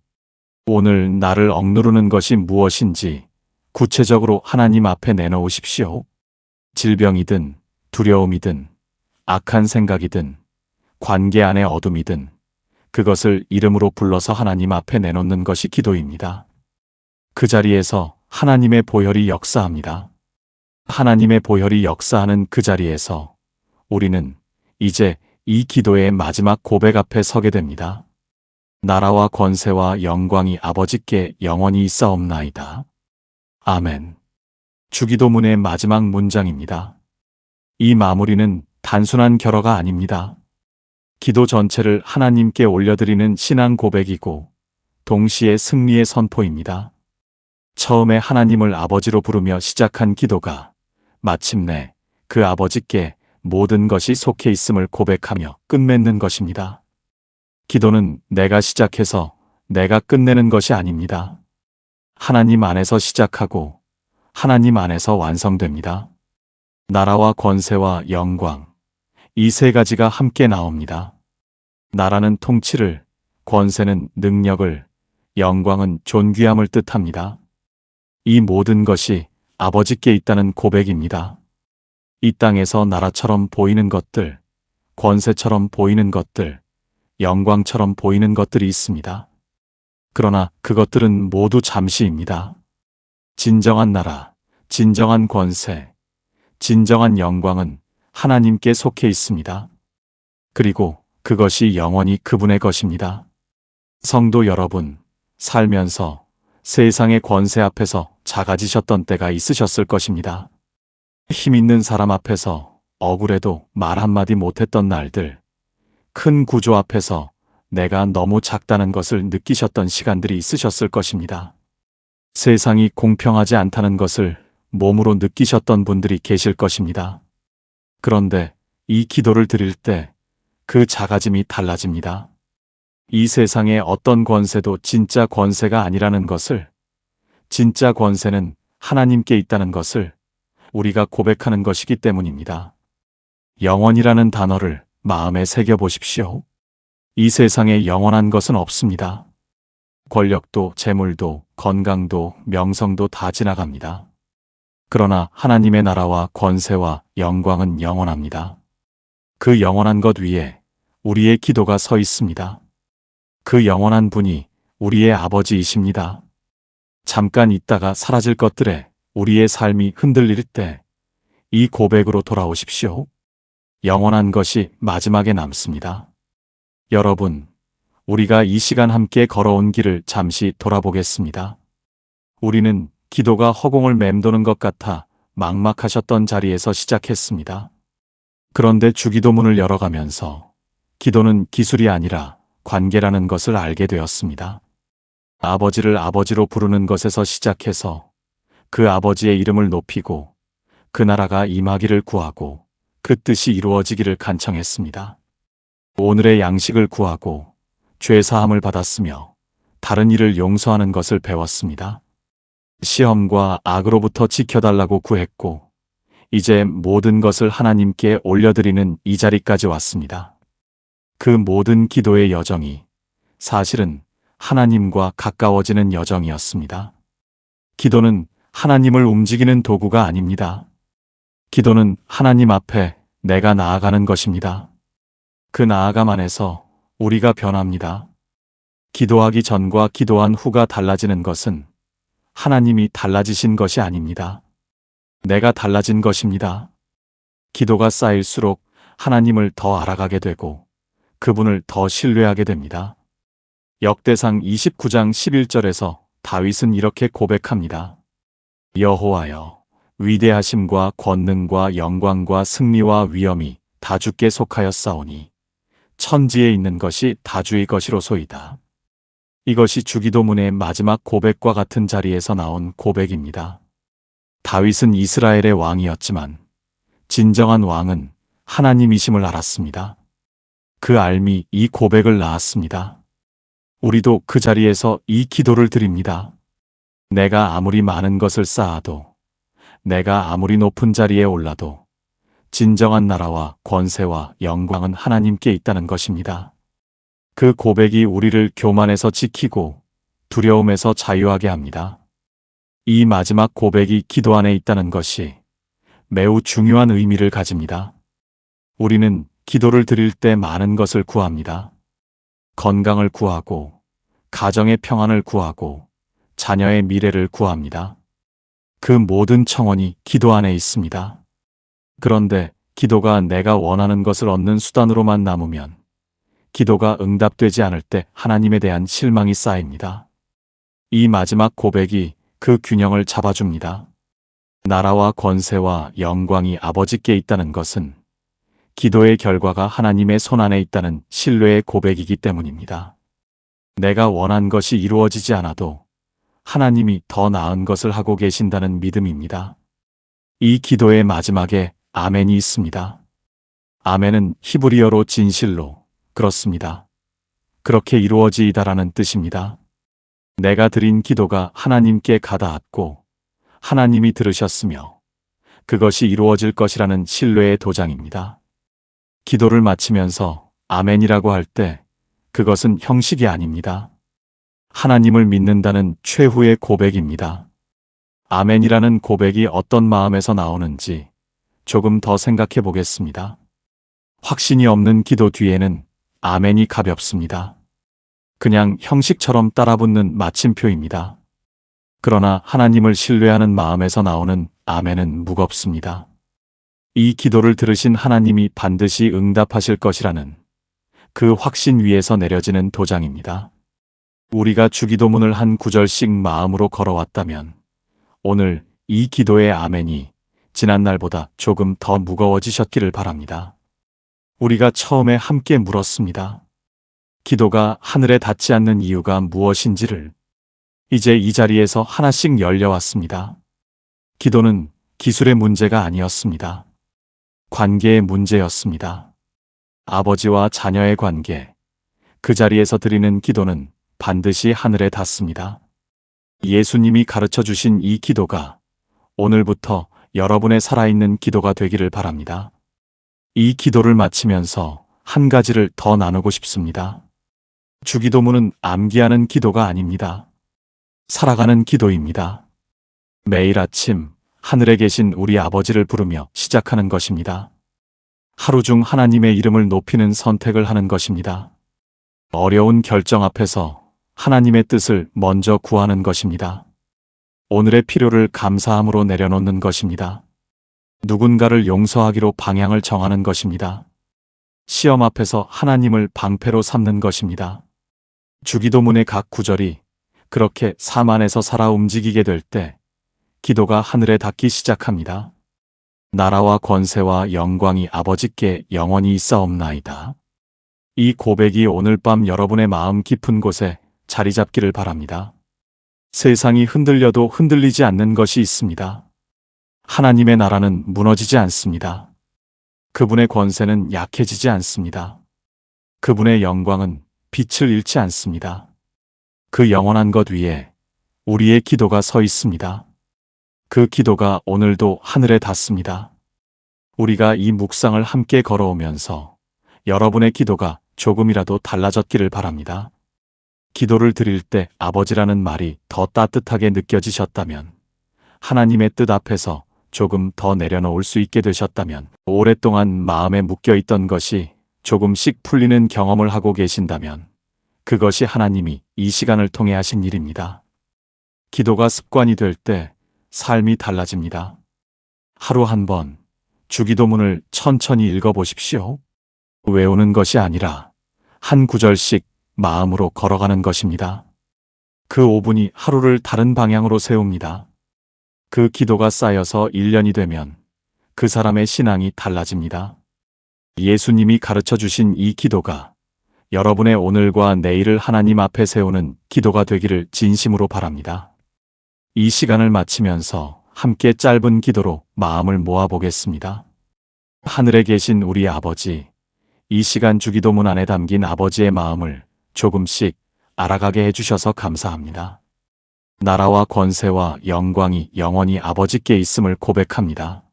오늘 나를 억누르는 것이 무엇인지 구체적으로 하나님 앞에 내놓으십시오. 질병이든 두려움이든 악한 생각이든 관계 안의 어둠이든 그것을 이름으로 불러서 하나님 앞에 내놓는 것이 기도입니다. 그 자리에서 하나님의 보혈이 역사합니다. 하나님의 보혈이 역사하는 그 자리에서 우리는 이제 이 기도의 마지막 고백 앞에 서게 됩니다. 나라와 권세와 영광이 아버지께 영원히 있사옵나이다. 아멘. 주기도문의 마지막 문장입니다. 이 마무리는 단순한 결어가 아닙니다. 기도 전체를 하나님께 올려드리는 신앙 고백이고 동시에 승리의 선포입니다. 처음에 하나님을 아버지로 부르며 시작한 기도가 마침내 그 아버지께 모든 것이 속해 있음을 고백하며 끝맺는 것입니다. 기도는 내가 시작해서 내가 끝내는 것이 아닙니다. 하나님 안에서 시작하고 하나님 안에서 완성됩니다. 나라와 권세와 영광, 이 세 가지가 함께 나옵니다. 나라는 통치를, 권세는 능력을, 영광은 존귀함을 뜻합니다. 이 모든 것이 아버지께 있다는 고백입니다. 이 땅에서 나라처럼 보이는 것들, 권세처럼 보이는 것들, 영광처럼 보이는 것들이 있습니다. 그러나 그것들은 모두 잠시입니다. 진정한 나라, 진정한 권세, 진정한 영광은 하나님께 속해 있습니다. 그리고 그것이 영원히 그분의 것입니다. 성도 여러분, 살면서 세상의 권세 앞에서 작아지셨던 때가 있으셨을 것입니다. 힘 있는 사람 앞에서 억울해도 말 한마디 못했던 날들, 큰 구조 앞에서 내가 너무 작다는 것을 느끼셨던 시간들이 있으셨을 것입니다. 세상이 공평하지 않다는 것을 몸으로 느끼셨던 분들이 계실 것입니다. 그런데 이 기도를 드릴 때 그 작아짐이 달라집니다. 이 세상의 어떤 권세도 진짜 권세가 아니라는 것을, 진짜 권세는 하나님께 있다는 것을 우리가 고백하는 것이기 때문입니다. 영원이라는 단어를 마음에 새겨보십시오. 이 세상에 영원한 것은 없습니다. 권력도, 재물도, 건강도, 명성도 다 지나갑니다. 그러나 하나님의 나라와 권세와 영광은 영원합니다. 그 영원한 것 위에 우리의 기도가 서 있습니다. 그 영원한 분이 우리의 아버지이십니다. 잠깐 있다가 사라질 것들에 우리의 삶이 흔들릴 때 이 고백으로 돌아오십시오. 영원한 것이 마지막에 남습니다. 여러분, 우리가 이 시간 함께 걸어온 길을 잠시 돌아보겠습니다. 우리는 기도가 허공을 맴도는 것 같아 막막하셨던 자리에서 시작했습니다. 그런데 주기도문을 열어가면서 기도는 기술이 아니라 관계라는 것을 알게 되었습니다. 아버지를 아버지로 부르는 것에서 시작해서 그 아버지의 이름을 높이고 그 나라가 임하기를 구하고 그 뜻이 이루어지기를 간청했습니다. 오늘의 양식을 구하고 죄 사함을 받았으며 다른 이를 용서하는 것을 배웠습니다. 시험과 악으로부터 지켜달라고 구했고 이제 모든 것을 하나님께 올려드리는 이 자리까지 왔습니다. 그 모든 기도의 여정이 사실은 하나님과 가까워지는 여정이었습니다. 기도는 하나님을 움직이는 도구가 아닙니다. 기도는 하나님 앞에 내가 나아가는 것입니다. 그 나아감 안에서 우리가 변합니다. 기도하기 전과 기도한 후가 달라지는 것은 하나님이 달라지신 것이 아닙니다. 내가 달라진 것입니다. 기도가 쌓일수록 하나님을 더 알아가게 되고 그분을 더 신뢰하게 됩니다. 역대상 29장 11절에서 다윗은 이렇게 고백합니다. 여호와여, 위대하심과 권능과 영광과 승리와 위엄이 다 주께 속하였사오니 천지에 있는 것이 다 주의 것이로소이다. 이것이 주기도문의 마지막 고백과 같은 자리에서 나온 고백입니다. 다윗은 이스라엘의 왕이었지만 진정한 왕은 하나님이심을 알았습니다. 그 알미 이 고백을 낳았습니다. 우리도 그 자리에서 이 기도를 드립니다. 내가 아무리 많은 것을 쌓아도, 내가 아무리 높은 자리에 올라도 진정한 나라와 권세와 영광은 하나님께 있다는 것입니다. 그 고백이 우리를 교만에서 지키고 두려움에서 자유하게 합니다. 이 마지막 고백이 기도 안에 있다는 것이 매우 중요한 의미를 가집니다. 우리는 기도를 드릴 때 많은 것을 구합니다. 건강을 구하고, 가정의 평안을 구하고, 자녀의 미래를 구합니다. 그 모든 청원이 기도 안에 있습니다. 그런데 기도가 내가 원하는 것을 얻는 수단으로만 남으면 기도가 응답되지 않을 때 하나님에 대한 실망이 쌓입니다. 이 마지막 고백이 그 균형을 잡아줍니다. 나라와 권세와 영광이 아버지께 있다는 것은 기도의 결과가 하나님의 손안에 있다는 신뢰의 고백이기 때문입니다. 내가 원한 것이 이루어지지 않아도 하나님이 더 나은 것을 하고 계신다는 믿음입니다. 이 기도의 마지막에 아멘이 있습니다. 아멘은 히브리어로 진실로, 그렇습니다. 그렇게 이루어지이다라는 뜻입니다. 내가 드린 기도가 하나님께 가닿았고 하나님이 들으셨으며 그것이 이루어질 것이라는 신뢰의 도장입니다. 기도를 마치면서 아멘이라고 할 때 그것은 형식이 아닙니다. 하나님을 믿는다는 최후의 고백입니다. 아멘이라는 고백이 어떤 마음에서 나오는지 조금 더 생각해 보겠습니다. 확신이 없는 기도 뒤에는 아멘이 가볍습니다. 그냥 형식처럼 따라붙는 마침표입니다. 그러나 하나님을 신뢰하는 마음에서 나오는 아멘은 무겁습니다. 이 기도를 들으신 하나님이 반드시 응답하실 것이라는 그 확신 위에서 내려지는 도장입니다. 우리가 주기도문을 한 구절씩 마음으로 걸어왔다면 오늘 이 기도의 아멘이 지난날보다 조금 더 무거워지셨기를 바랍니다. 우리가 처음에 함께 물었습니다. 기도가 하늘에 닿지 않는 이유가 무엇인지를 이제 이 자리에서 하나씩 열려왔습니다. 기도는 기술의 문제가 아니었습니다. 관계의 문제였습니다. 아버지와 자녀의 관계, 그 자리에서 드리는 기도는 반드시 하늘에 닿습니다. 예수님이 가르쳐 주신 이 기도가 오늘부터 여러분의 살아있는 기도가 되기를 바랍니다. 이 기도를 마치면서 한 가지를 더 나누고 싶습니다. 주기도문은 암기하는 기도가 아닙니다. 살아가는 기도입니다. 매일 아침 하늘에 계신 우리 아버지를 부르며 시작하는 것입니다. 하루 중 하나님의 이름을 높이는 선택을 하는 것입니다. 어려운 결정 앞에서 하나님의 뜻을 먼저 구하는 것입니다. 오늘의 필요를 감사함으로 내려놓는 것입니다. 누군가를 용서하기로 방향을 정하는 것입니다. 시험 앞에서 하나님을 방패로 삼는 것입니다. 주기도문의 각 구절이 그렇게 삶 안에서 살아 움직이게 될 때 기도가 하늘에 닿기 시작합니다. 나라와 권세와 영광이 아버지께 영원히 있사옵나이다. 이 고백이 오늘 밤 여러분의 마음 깊은 곳에 자리 잡기를 바랍니다. 세상이 흔들려도 흔들리지 않는 것이 있습니다. 하나님의 나라는 무너지지 않습니다. 그분의 권세는 약해지지 않습니다. 그분의 영광은 빛을 잃지 않습니다. 그 영원한 것 위에 우리의 기도가 서 있습니다. 그 기도가 오늘도 하늘에 닿습니다. 우리가 이 묵상을 함께 걸어오면서 여러분의 기도가 조금이라도 달라졌기를 바랍니다. 기도를 드릴 때 아버지라는 말이 더 따뜻하게 느껴지셨다면 하나님의 뜻 앞에서 조금 더 내려놓을 수 있게 되셨다면, 오랫동안 마음에 묶여있던 것이 조금씩 풀리는 경험을 하고 계신다면, 그것이 하나님이 이 시간을 통해 하신 일입니다. 기도가 습관이 될 때 삶이 달라집니다. 하루 한 번 주기도문을 천천히 읽어보십시오. 외우는 것이 아니라 한 구절씩 마음으로 걸어가는 것입니다. 그 5분이 하루를 다른 방향으로 세웁니다. 그 기도가 쌓여서 1년이 되면 그 사람의 신앙이 달라집니다. 예수님이 가르쳐 주신 이 기도가 여러분의 오늘과 내일을 하나님 앞에 세우는 기도가 되기를 진심으로 바랍니다. 이 시간을 마치면서 함께 짧은 기도로 마음을 모아보겠습니다. 하늘에 계신 우리 아버지, 이 시간 주기도문 안에 담긴 아버지의 마음을 조금씩 알아가게 해주셔서 감사합니다. 나라와 권세와 영광이 영원히 아버지께 있음을 고백합니다.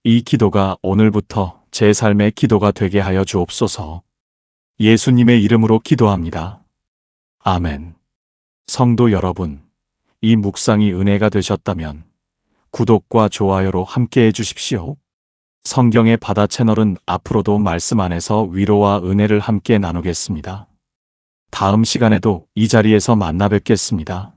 이 기도가 오늘부터 제 삶의 기도가 되게 하여 주옵소서. 예수님의 이름으로 기도합니다. 아멘. 성도 여러분, 이 묵상이 은혜가 되셨다면 구독과 좋아요로 함께 해주십시오. 성경의 바다 채널은 앞으로도 말씀 안에서 위로와 은혜를 함께 나누겠습니다. 다음 시간에도 이 자리에서 만나 뵙겠습니다.